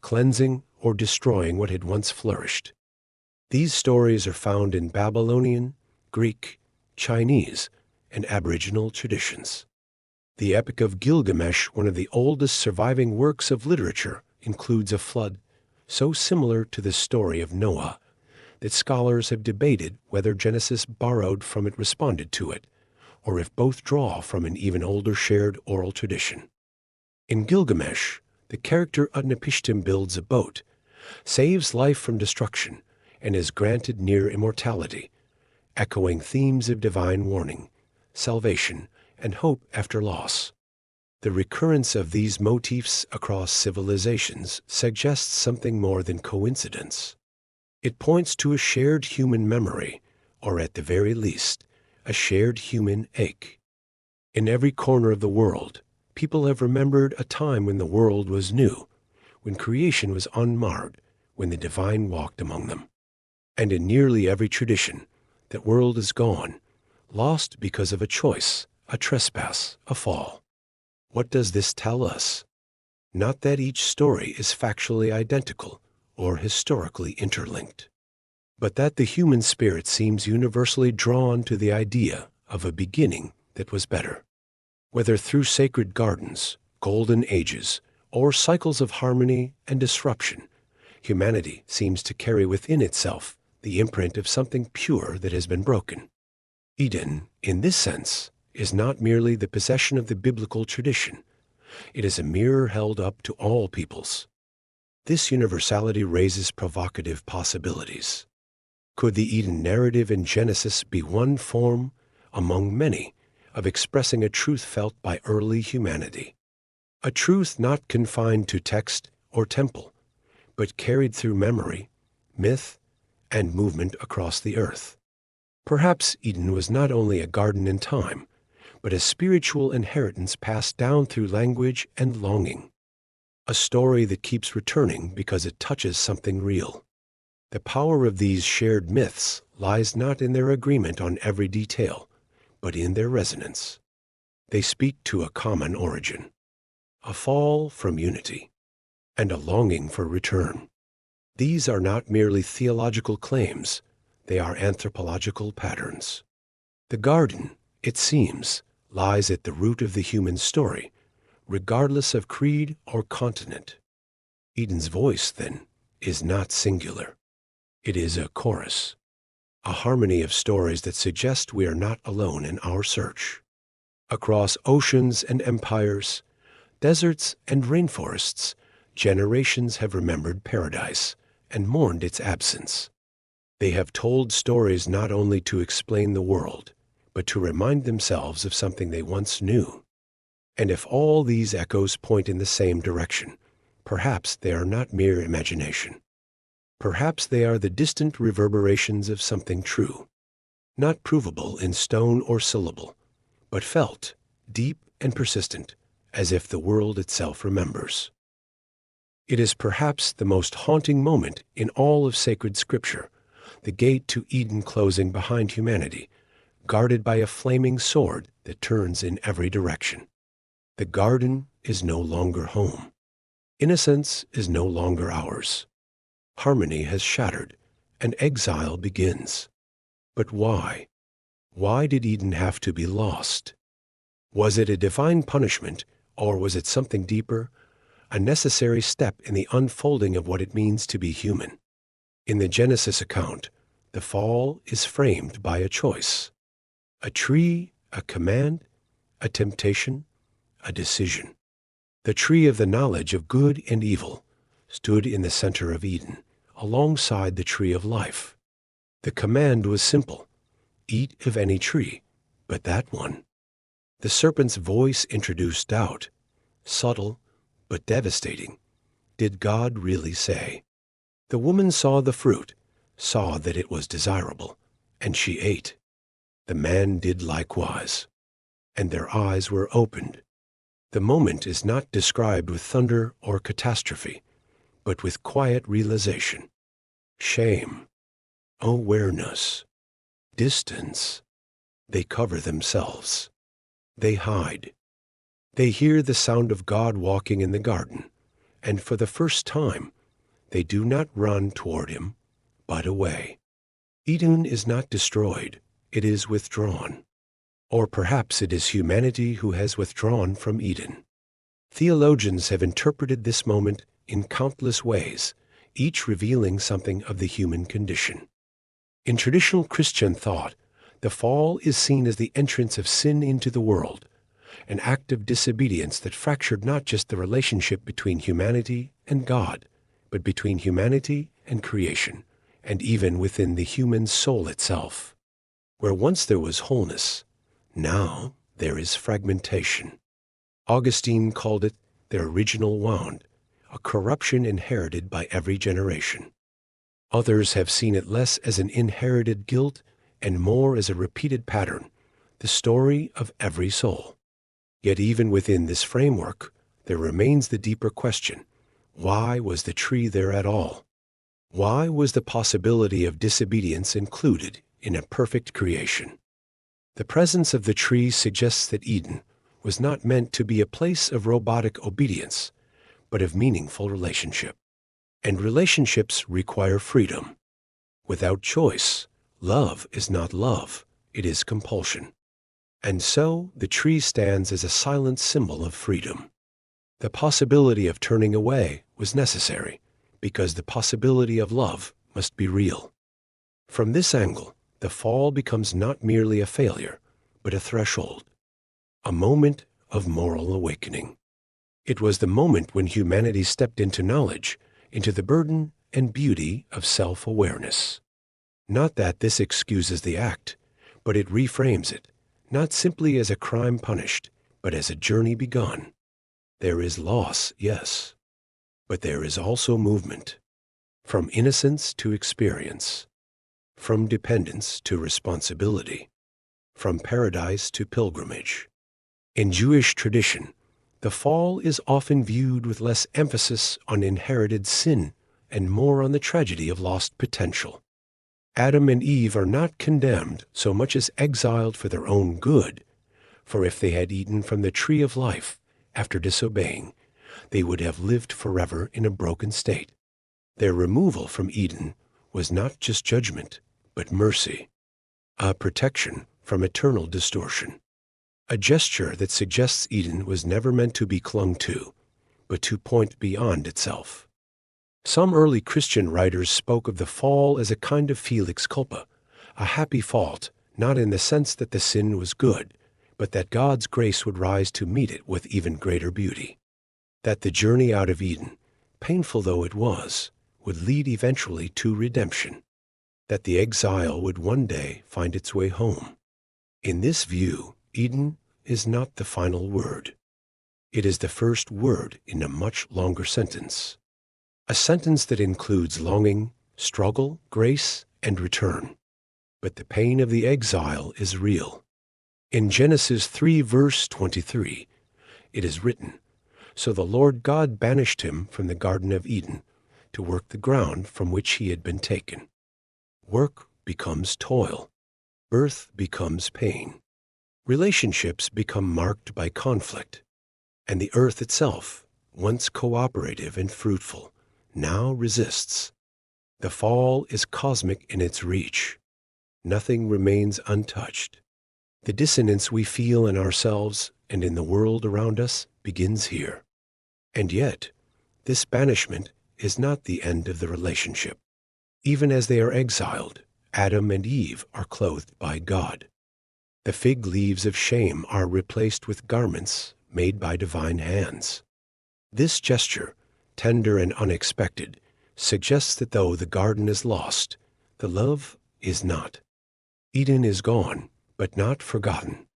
cleansing or destroying what had once flourished. These stories are found in Babylonian, Greek, Chinese, and Aboriginal traditions. The Epic of Gilgamesh, one of the oldest surviving works of literature, includes a flood so similar to the story of Noah that scholars have debated whether Genesis borrowed from it, responded to it, or if both draw from an even older shared oral tradition. In Gilgamesh, the character Utnapishtim builds a boat, saves life from destruction, and is granted near immortality, echoing themes of divine warning, salvation, and hope after loss. The recurrence of these motifs across civilizations suggests something more than coincidence. It points to a shared human memory, or at the very least, a shared human ache. In every corner of the world, people have remembered a time when the world was new, when creation was unmarred, when the divine walked among them. And in nearly every tradition, that world is gone, lost because of a choice, a trespass, a fall. What does this tell us? Not that each story is factually identical or historically interlinked, but that the human spirit seems universally drawn to the idea of a beginning that was better. Whether through sacred gardens, golden ages, or cycles of harmony and disruption, humanity seems to carry within itself the imprint of something pure that has been broken. Eden, in this sense, is not merely the possession of the biblical tradition. It is a mirror held up to all peoples. This universality raises provocative possibilities. Could the Eden narrative in Genesis be one form, among many, of expressing a truth felt by early humanity? A truth not confined to text or temple, but carried through memory, myth, and movement across the earth. Perhaps Eden was not only a garden in time, but a spiritual inheritance passed down through language and longing. A story that keeps returning because it touches something real. The power of these shared myths lies not in their agreement on every detail, but in their resonance. They speak to a common origin, a fall from unity, and a longing for return. These are not merely theological claims, they are anthropological patterns. The garden, it seems, lies at the root of the human story, regardless of creed or continent. Eden's voice, then, is not singular. It is a chorus, a harmony of stories that suggest we are not alone in our search. Across oceans and empires, deserts and rainforests, generations have remembered paradise and mourned its absence. They have told stories not only to explain the world, but to remind themselves of something they once knew. And if all these echoes point in the same direction, perhaps they are not mere imagination. Perhaps they are the distant reverberations of something true, not provable in stone or syllable, but felt, deep and persistent, as if the world itself remembers. It is perhaps the most haunting moment in all of sacred scripture, the gate to Eden closing behind humanity, guarded by a flaming sword that turns in every direction. The garden is no longer home. Innocence is no longer ours. Harmony has shattered, and exile begins. But why? Why did Eden have to be lost? Was it a divine punishment, or was it something deeper, a necessary step in the unfolding of what it means to be human? In the Genesis account, the fall is framed by a choice. A tree, a command, a temptation, a decision. The tree of the knowledge of good and evil stood in the center of Eden, alongside the tree of life. The command was simple: eat of any tree, but that one. The serpent's voice introduced doubt, subtle but devastating. Did God really say? The woman saw the fruit, saw that it was desirable, and she ate. The man did likewise, and their eyes were opened. The moment is not described with thunder or catastrophe, but with quiet realization. Shame, awareness, distance. They cover themselves. They hide. They hear the sound of God walking in the garden, and for the first time, they do not run toward him, but away. Eden is not destroyed, it is withdrawn. Or perhaps it is humanity who has withdrawn from Eden. Theologians have interpreted this moment in countless ways, each revealing something of the human condition. In traditional Christian thought, the fall is seen as the entrance of sin into the world, an act of disobedience that fractured not just the relationship between humanity and God, but between humanity and creation, and even within the human soul itself. Where once there was wholeness, now there is fragmentation. Augustine called it the original wound, a corruption inherited by every generation. Others have seen it less as an inherited guilt and more as a repeated pattern, the story of every soul. Yet even within this framework, there remains the deeper question: why was the tree there at all? Why was the possibility of disobedience included in a perfect creation? The presence of the tree suggests that Eden was not meant to be a place of robotic obedience, but of meaningful relationship. And relationships require freedom. Without choice, love is not love, it is compulsion. And so the tree stands as a silent symbol of freedom. The possibility of turning away was necessary, because the possibility of love must be real. From this angle, the fall becomes not merely a failure, but a threshold, a moment of moral awakening. It was the moment when humanity stepped into knowledge, into the burden and beauty of self-awareness. Not that this excuses the act, but it reframes it, not simply as a crime punished, but as a journey begun. There is loss, yes, but there is also movement, from innocence to experience, from dependence to responsibility, from paradise to pilgrimage. In Jewish tradition, the fall is often viewed with less emphasis on inherited sin and more on the tragedy of lost potential. Adam and Eve are not condemned so much as exiled for their own good, For if they had eaten from the tree of life after disobeying, they would have lived forever in a broken state. Their removal from Eden was not just judgment, but mercy, a protection from eternal distortion, a gesture that suggests Eden was never meant to be clung to, but to point beyond itself. Some early Christian writers spoke of the fall as a kind of felix culpa, a happy fault, not in the sense that the sin was good, but that God's grace would rise to meet it with even greater beauty. That the journey out of Eden, painful though it was, would lead eventually to redemption. That the exile would one day find its way home. In this view, Eden is not the final word. It is the first word in a much longer sentence. A sentence that includes longing, struggle, grace, and return. But the pain of the exile is real. In Genesis 3 verse 23, it is written, "So the Lord God banished him from the Garden of Eden to work the ground from which he had been taken." Work becomes toil. Birth becomes pain. Relationships become marked by conflict. And the earth itself, once cooperative and fruitful, now resists. The fall is cosmic in its reach. Nothing remains untouched. The dissonance we feel in ourselves and in the world around us begins here. And yet, this banishment is not the end of the relationship. Even as they are exiled, Adam and Eve are clothed by God. The fig leaves of shame are replaced with garments made by divine hands. This gesture, tender and unexpected, suggests that though the garden is lost, the love is not. Eden is gone, but not forgotten,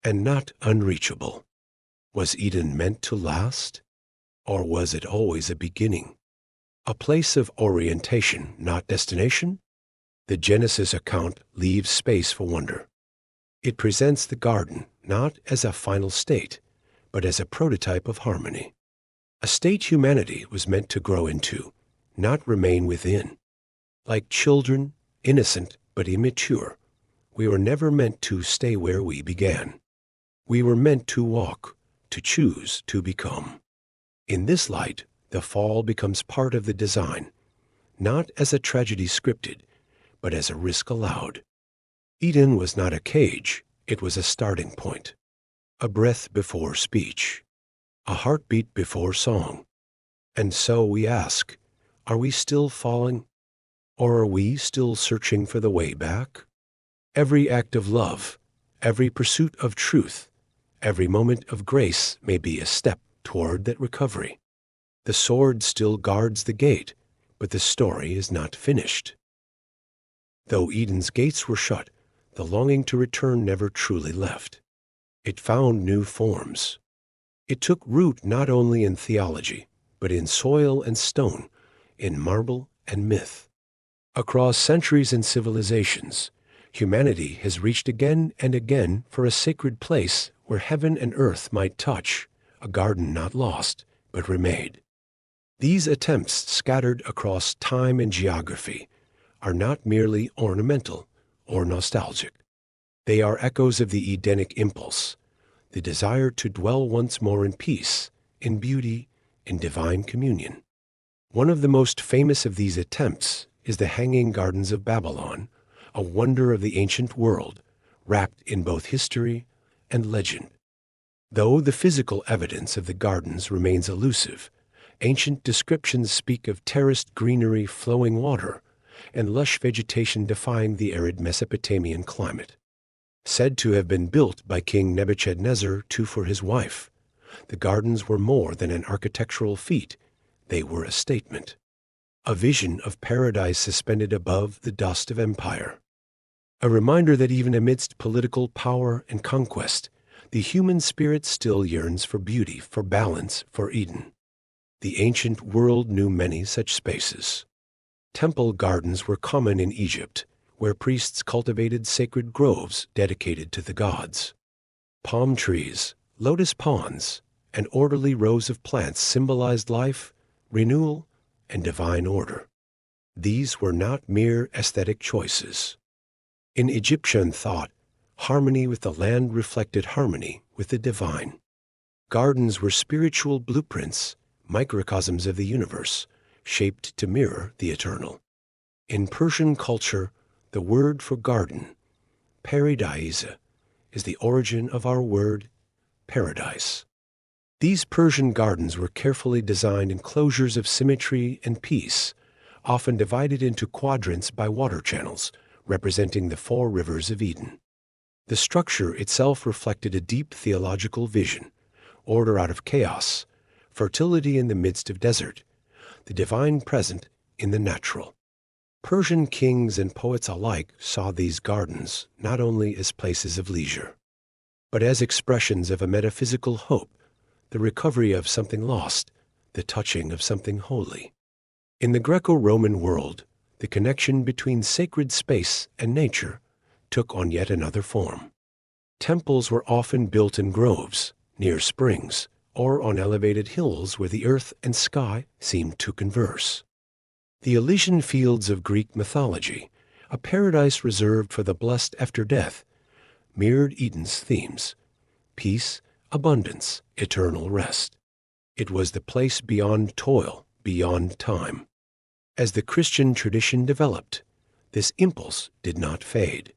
and not unreachable. Was Eden meant to last? Or was it always a beginning? A place of orientation, not destination? The Genesis account leaves space for wonder. It presents the garden not as a final state, but as a prototype of harmony. A state humanity was meant to grow into, not remain within. Like children, innocent but immature, we were never meant to stay where we began. We were meant to walk, to choose to become. In this light, the fall becomes part of the design, not as a tragedy scripted, but as a risk allowed. Eden was not a cage, it was a starting point. A breath before speech. A heartbeat before song. And so we ask, are we still falling? Or are we still searching for the way back? Every act of love, every pursuit of truth, every moment of grace may be a step toward that recovery. The sword still guards the gate, but the story is not finished. Though Eden's gates were shut, the longing to return never truly left. It found new forms. It took root not only in theology, but in soil and stone, in marble and myth. Across centuries and civilizations, humanity has reached again and again for a sacred place where heaven and earth might touch, a garden not lost, but remade. These attempts, scattered across time and geography, are not merely ornamental or nostalgic. They are echoes of the Edenic impulse, the desire to dwell once more in peace, in beauty, in divine communion. One of the most famous of these attempts is the Hanging Gardens of Babylon, a wonder of the ancient world, wrapped in both history and legend. Though the physical evidence of the gardens remains elusive, ancient descriptions speak of terraced greenery, flowing water, and lush vegetation defying the arid Mesopotamian climate. Said to have been built by King Nebuchadnezzar for his wife, the gardens were more than an architectural feat, they were a statement. A vision of paradise suspended above the dust of empire. A reminder that even amidst political power and conquest, the human spirit still yearns for beauty, for balance, for Eden. The ancient world knew many such spaces. Temple gardens were common in Egypt, where priests cultivated sacred groves dedicated to the gods. Palm trees, lotus ponds, and orderly rows of plants symbolized life, renewal, and divine order. These were not mere aesthetic choices. In Egyptian thought, Harmony with the land reflected harmony with the divine. Gardens were spiritual blueprints, microcosms of the universe, shaped to mirror the eternal. In Persian culture, the word for garden, paradise, is the origin of our word paradise. These Persian gardens were carefully designed enclosures of symmetry and peace, often divided into quadrants by water channels, representing the 4 rivers of Eden. The structure itself reflected a deep theological vision: order out of chaos, fertility in the midst of desert, the divine present in the natural. Persian kings and poets alike saw these gardens not only as places of leisure, but as expressions of a metaphysical hope, the recovery of something lost, the touching of something holy. In the Greco-Roman world, the connection between sacred space and nature took on yet another form. Temples were often built in groves, near springs, or on elevated hills where the earth and sky seemed to converse. The Elysian fields of Greek mythology, a paradise reserved for the blessed after death, mirrored Eden's themes: peace, abundance, eternal rest. It was the place beyond toil, beyond time. As the Christian tradition developed, this impulse did not fade.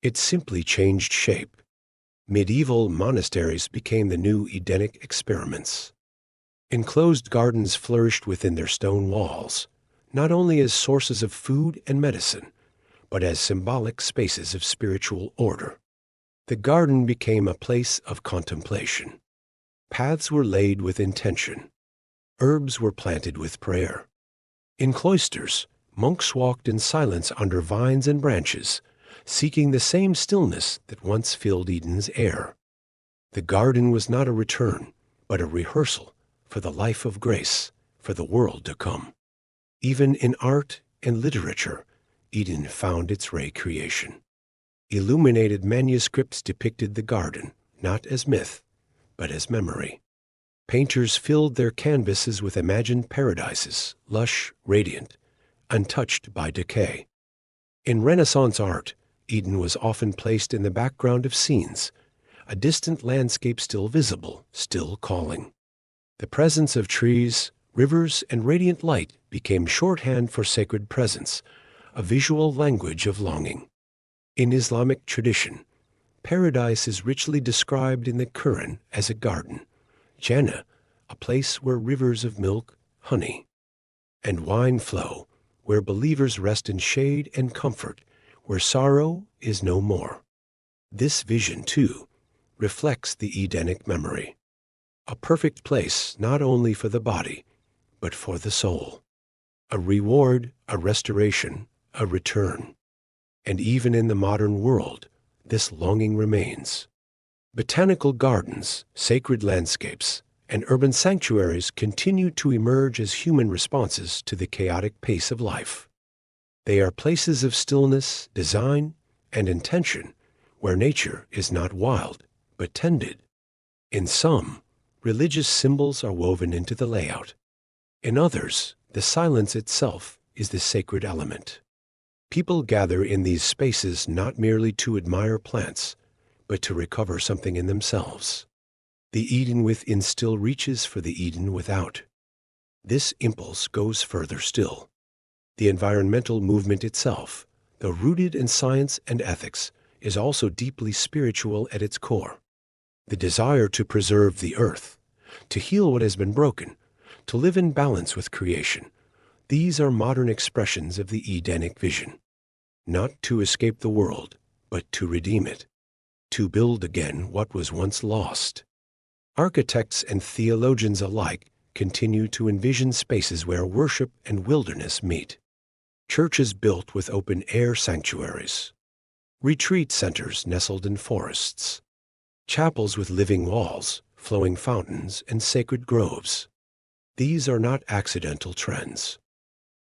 It simply changed shape. Medieval monasteries became the new Edenic experiments. Enclosed gardens flourished within their stone walls, not only as sources of food and medicine, but as symbolic spaces of spiritual order. The garden became a place of contemplation. Paths were laid with intention. Herbs were planted with prayer. In cloisters, monks walked in silence under vines and branches, seeking the same stillness that once filled Eden's air. The garden was not a return, but a rehearsal for the life of grace, for the world to come. Even in art and literature, Eden found its recreation. Illuminated manuscripts depicted the garden, not as myth, but as memory. Painters filled their canvases with imagined paradises, lush, radiant, untouched by decay. In Renaissance art, Eden was often placed in the background of scenes, a distant landscape still visible, still calling. The presence of trees, rivers, and radiant light became shorthand for sacred presence, a visual language of longing. In Islamic tradition, paradise is richly described in the Quran as a garden, Jannah, a place where rivers of milk, honey, and wine flow, where believers rest in shade and comfort, where sorrow is no more. This vision, too, reflects the Edenic memory, a perfect place not only for the body, but for the soul, a reward, a restoration, a return. And even in the modern world, this longing remains. Botanical gardens, sacred landscapes, and urban sanctuaries continue to emerge as human responses to the chaotic pace of life. They are places of stillness, design, and intention, where nature is not wild, but tended. In some, religious symbols are woven into the layout. In others, the silence itself is the sacred element. People gather in these spaces not merely to admire plants, but to recover something in themselves. The Eden within still reaches for the Eden without. This impulse goes further still. The environmental movement itself, though rooted in science and ethics, is also deeply spiritual at its core. The desire to preserve the earth, to heal what has been broken, to live in balance with creation, these are modern expressions of the Edenic vision. Not to escape the world, but to redeem it, to build again what was once lost. Architects and theologians alike continue to envision spaces where worship and wilderness meet. Churches built with open-air sanctuaries, retreat centers nestled in forests, chapels with living walls, flowing fountains, and sacred groves. These are not accidental trends.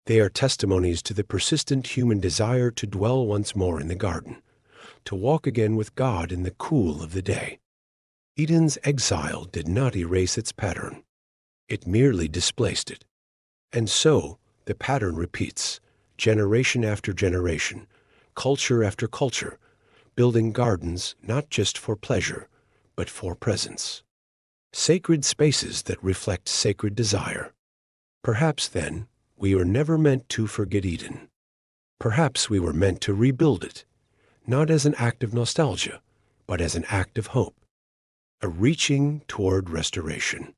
They are testimonies to the persistent human desire to dwell once more in the garden, to walk again with God in the cool of the day. Eden's exile did not erase its pattern. It merely displaced it. And so, the pattern repeats, generation after generation, culture after culture, building gardens not just for pleasure, but for presence. Sacred spaces that reflect sacred desire. Perhaps, then, we were never meant to forget Eden. Perhaps we were meant to rebuild it, not as an act of nostalgia, but as an act of hope, a reaching toward restoration,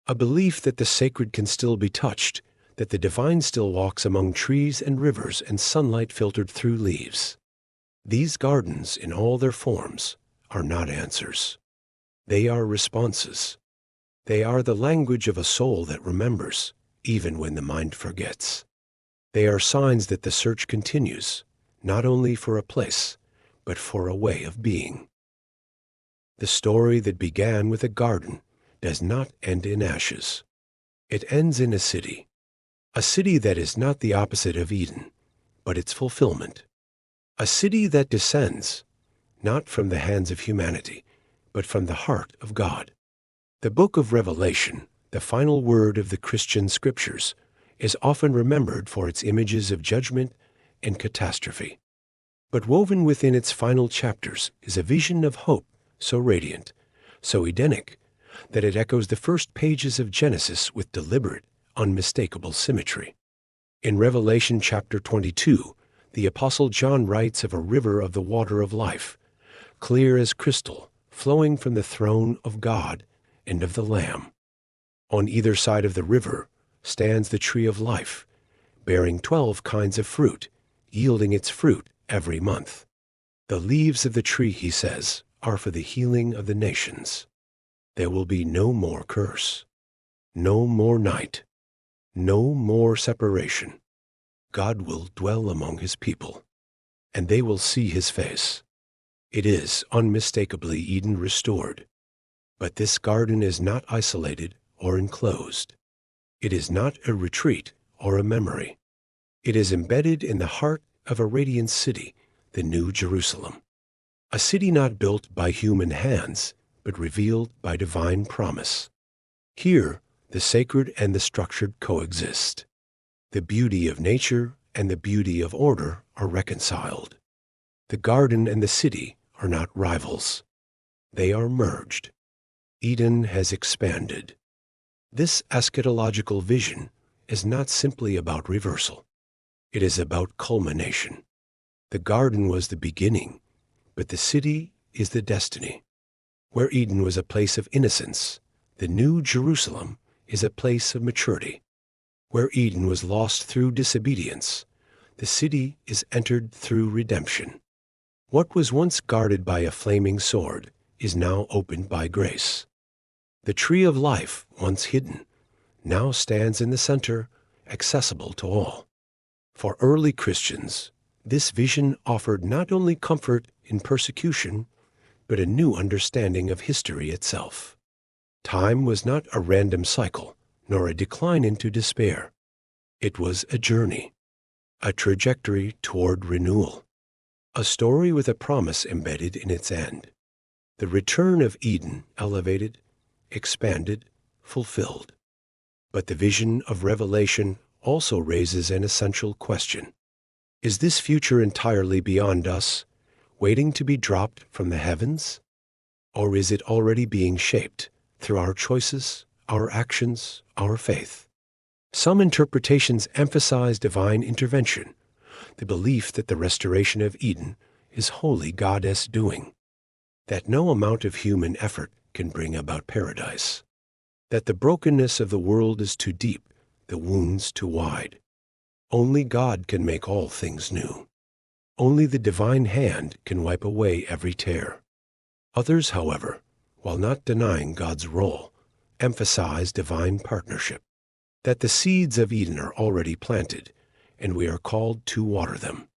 a belief that the sacred can still be touched, that the divine still walks among trees and rivers and sunlight filtered through leaves. These gardens, in all their forms, are not answers. They are responses. They are the language of a soul that remembers, even when the mind forgets. They are signs that the search continues, not only for a place, but for a way of being. The story that began with a garden does not end in ashes. It ends in a city that is not the opposite of Eden, but its fulfillment. A city that descends, not from the hands of humanity, but from the heart of God. The book of Revelation, the final word of the Christian scriptures, is often remembered for its images of judgment and catastrophe. But woven within its final chapters is a vision of hope so radiant, so Edenic, that it echoes the first pages of Genesis with deliberate, unmistakable symmetry. In Revelation chapter 22, the Apostle John writes of a river of the water of life, clear as crystal, flowing from the throne of God and of the Lamb. On either side of the river stands the tree of life, bearing 12 kinds of fruit, yielding its fruit every month. The leaves of the tree, he says, are for the healing of the nations. There will be no more curse, no more night, no more separation. God will dwell among his people, and they will see his face. It is unmistakably Eden restored. But this garden is not isolated or enclosed. It is not a retreat or a memory. It is embedded in the heart of a radiant city, the New Jerusalem. A city not built by human hands, but revealed by divine promise. Here, the sacred and the structured coexist. The beauty of nature and the beauty of order are reconciled. The garden and the city are not rivals. They are merged. Eden has expanded. This eschatological vision is not simply about reversal. It is about culmination. The garden was the beginning, but the city is the destiny. Where Eden was a place of innocence, the New Jerusalem is a place of maturity. Where Eden was lost through disobedience, the city is entered through redemption. What was once guarded by a flaming sword is now opened by grace. The tree of life, once hidden, now stands in the center, accessible to all. For early Christians, this vision offered not only comfort in persecution, but a new understanding of history itself. Time was not a random cycle, nor a decline into despair. It was a journey, a trajectory toward renewal, a story with a promise embedded in its end. The return of Eden elevated, expanded, fulfilled. But the vision of Revelation also raises an essential question. Is this future entirely beyond us, waiting to be dropped from the heavens? Or is it already being shaped through our choices, our actions, our faith? Some interpretations emphasize divine intervention, the belief that the restoration of Eden is wholly God's doing, that no amount of human effort can bring about paradise, that the brokenness of the world is too deep, the wounds too wide. Only God can make all things new. Only the divine hand can wipe away every tear. Others, however, while not denying God's role, emphasize divine partnership, that the seeds of Eden are already planted, and we are called to water them,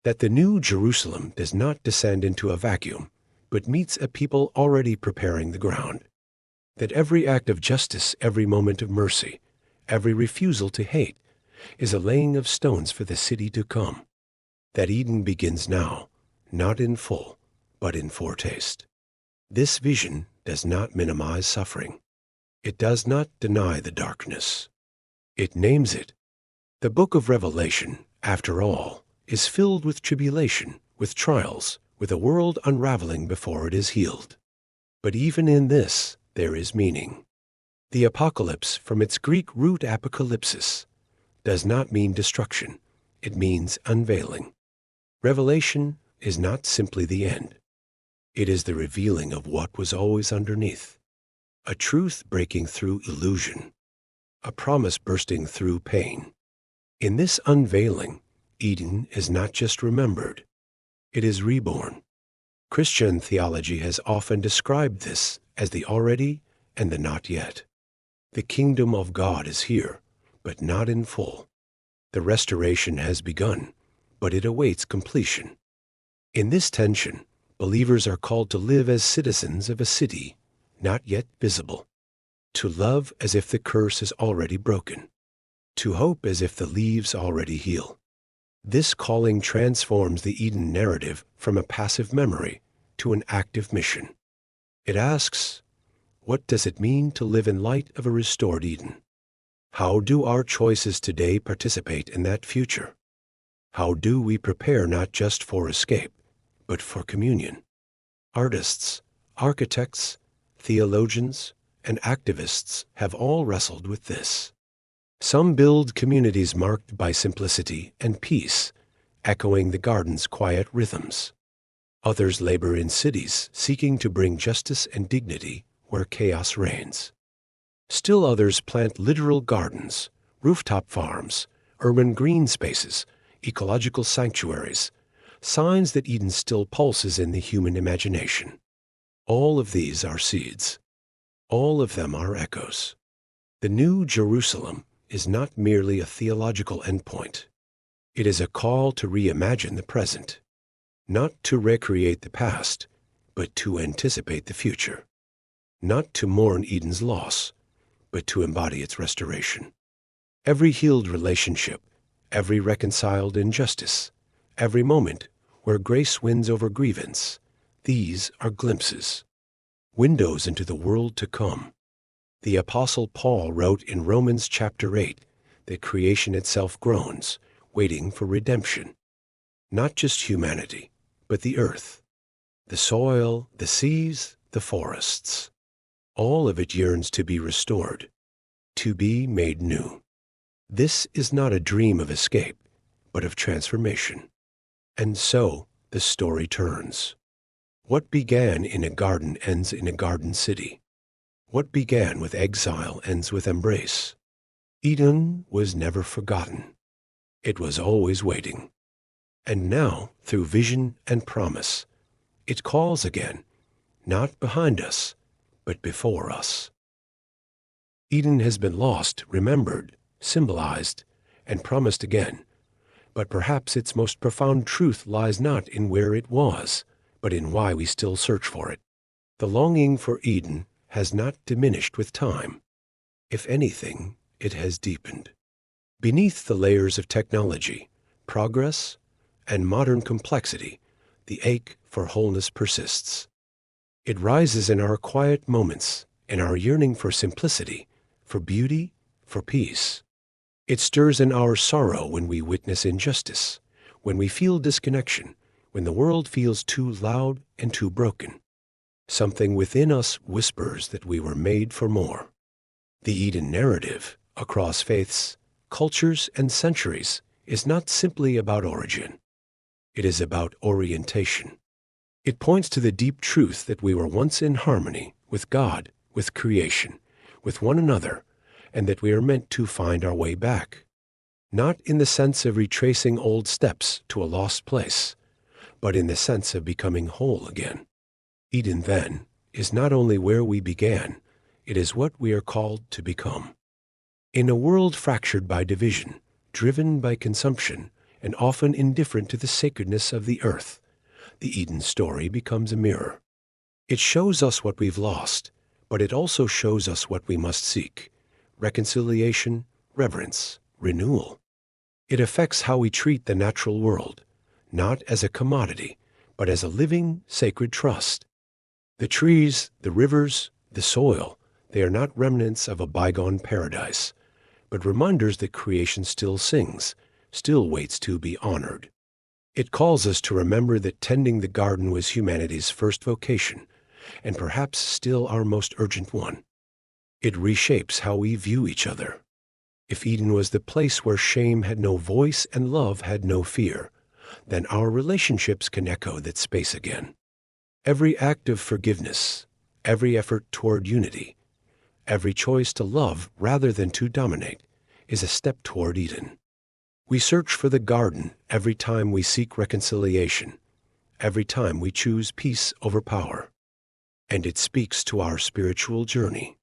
that the New Jerusalem does not descend into a vacuum, but meets a people already preparing the ground, that every act of justice, every moment of mercy, every refusal to hate, is a laying of stones for the city to come, that Eden begins now, not in full, but in foretaste. This vision does not minimize suffering. It does not deny the darkness. It names it. The book of Revelation, after all, is filled with tribulation, with trials, with a world unraveling before it is healed. But even in this, there is meaning. The apocalypse, from its Greek root apokalypsis, does not mean destruction. It means unveiling. Revelation is not simply the end. It is the revealing of what was always underneath. A truth breaking through illusion. A promise bursting through pain. In this unveiling, Eden is not just remembered. It is reborn. Christian theology has often described this as the already and the not yet. The kingdom of God is here, but not in full. The restoration has begun, but it awaits completion. In this tension, believers are called to live as citizens of a city not yet visible, to love as if the curse is already broken, to hope as if the leaves already heal. This calling transforms the Eden narrative from a passive memory to an active mission. It asks, what does it mean to live in light of a restored Eden? How do our choices today participate in that future? How do we prepare not just for escape, but for communion? Artists, architects, theologians, and activists have all wrestled with this. Some build communities marked by simplicity and peace, echoing the garden's quiet rhythms. Others labor in cities, seeking to bring justice and dignity where chaos reigns. Still others plant literal gardens, rooftop farms, urban green spaces, ecological sanctuaries, signs that Eden still pulses in the human imagination. All of these are seeds. All of them are echoes. The New Jerusalem is not merely a theological endpoint. It is a call to reimagine the present, not to recreate the past, but to anticipate the future, not to mourn Eden's loss, but to embody its restoration. Every healed relationship, every reconciled injustice, every moment where grace wins over grievance, these are glimpses, windows into the world to come. The Apostle Paul wrote in Romans chapter 8 that creation itself groans, waiting for redemption. Not just humanity, but the earth, the soil, the seas, the forests. All of it yearns to be restored, to be made new. This is not a dream of escape, but of transformation. And so the story turns. What began in a garden ends in a garden city. What began with exile ends with embrace. Eden was never forgotten. It was always waiting. And now, through vision and promise, it calls again, not behind us, but before us. Eden has been lost, remembered, symbolized, and promised again. But perhaps its most profound truth lies not in where it was, but in why we still search for it. The longing for Eden has not diminished with time. If anything, it has deepened. Beneath the layers of technology, progress, and modern complexity, the ache for wholeness persists. It rises in our quiet moments, in our yearning for simplicity, for beauty, for peace. It stirs in our sorrow when we witness injustice, when we feel disconnection, when the world feels too loud and too broken. Something within us whispers that we were made for more. The Eden narrative, across faiths, cultures, and centuries, is not simply about origin. It is about orientation. It points to the deep truth that we were once in harmony with God, with creation, with one another, and that we are meant to find our way back. Not in the sense of retracing old steps to a lost place, but in the sense of becoming whole again. Eden, then, is not only where we began, it is what we are called to become. In a world fractured by division, driven by consumption, and often indifferent to the sacredness of the earth, the Eden story becomes a mirror. It shows us what we've lost, but it also shows us what we must seek: reconciliation, reverence, renewal. It affects how we treat the natural world, not as a commodity, but as a living, sacred trust. The trees, the rivers, the soil, they are not remnants of a bygone paradise, but reminders that creation still sings, still waits to be honored. It calls us to remember that tending the garden was humanity's first vocation, and perhaps still our most urgent one. It reshapes how we view each other. If Eden was the place where shame had no voice and love had no fear, then our relationships can echo that space again. Every act of forgiveness, every effort toward unity, every choice to love rather than to dominate is a step toward Eden. We search for the garden every time we seek reconciliation, every time we choose peace over power. And it speaks to our spiritual journey.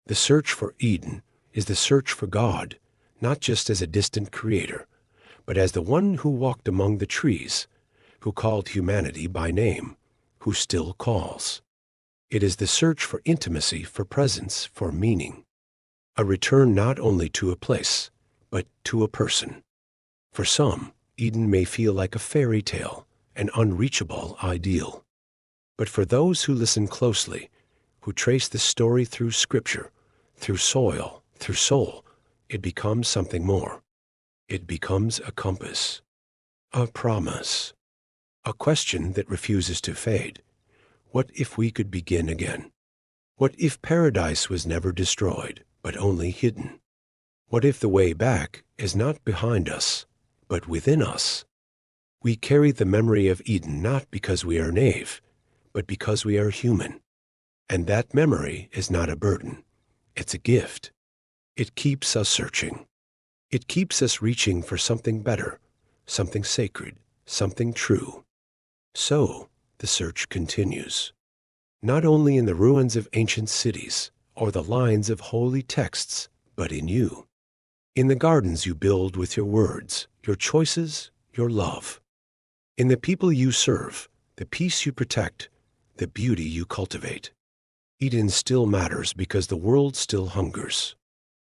The search for Eden is the search for God, not just as a distant creator, but as the one who walked among the trees, who called humanity by name, who still calls. It is the search for intimacy, for presence, for meaning. A return not only to a place, but to a person. For some, Eden may feel like a fairy tale, an unreachable ideal. But for those who listen closely, who trace the story through scripture, through soil, through soul, it becomes something more. It becomes a compass, a promise, a question that refuses to fade. What if we could begin again? What if paradise was never destroyed, but only hidden? What if the way back is not behind us, but within us? We carry the memory of Eden not because we are naive, but because we are human. And that memory is not a burden. It's a gift. It keeps us searching. It keeps us reaching for something better, something sacred, something true. So, the search continues. Not only in the ruins of ancient cities or the lines of holy texts, but in you. In the gardens you build with your words, your choices, your love. In the people you serve, the peace you protect, the beauty you cultivate. Eden still matters because the world still hungers.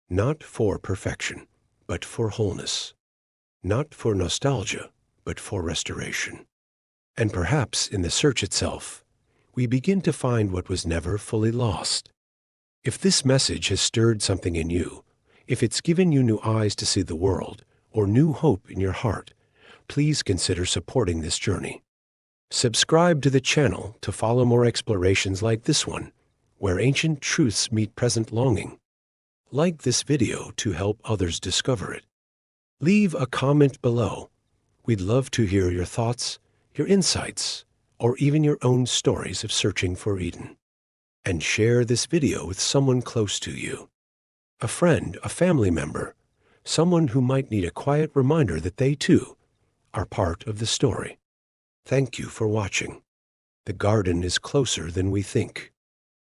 Not for perfection, but for wholeness. Not for nostalgia, but for restoration. And perhaps in the search itself, we begin to find what was never fully lost. If this message has stirred something in you, if it's given you new eyes to see the world, or new hope in your heart, please consider supporting this journey. Subscribe to the channel to follow more explorations like this one, where ancient truths meet present longing. Like this video to help others discover it. Leave a comment below. We'd love to hear your thoughts, your insights, or even your own stories of searching for Eden. And share this video with someone close to you. A friend, a family member, someone who might need a quiet reminder that they too are part of the story. Thank you for watching. The garden is closer than we think.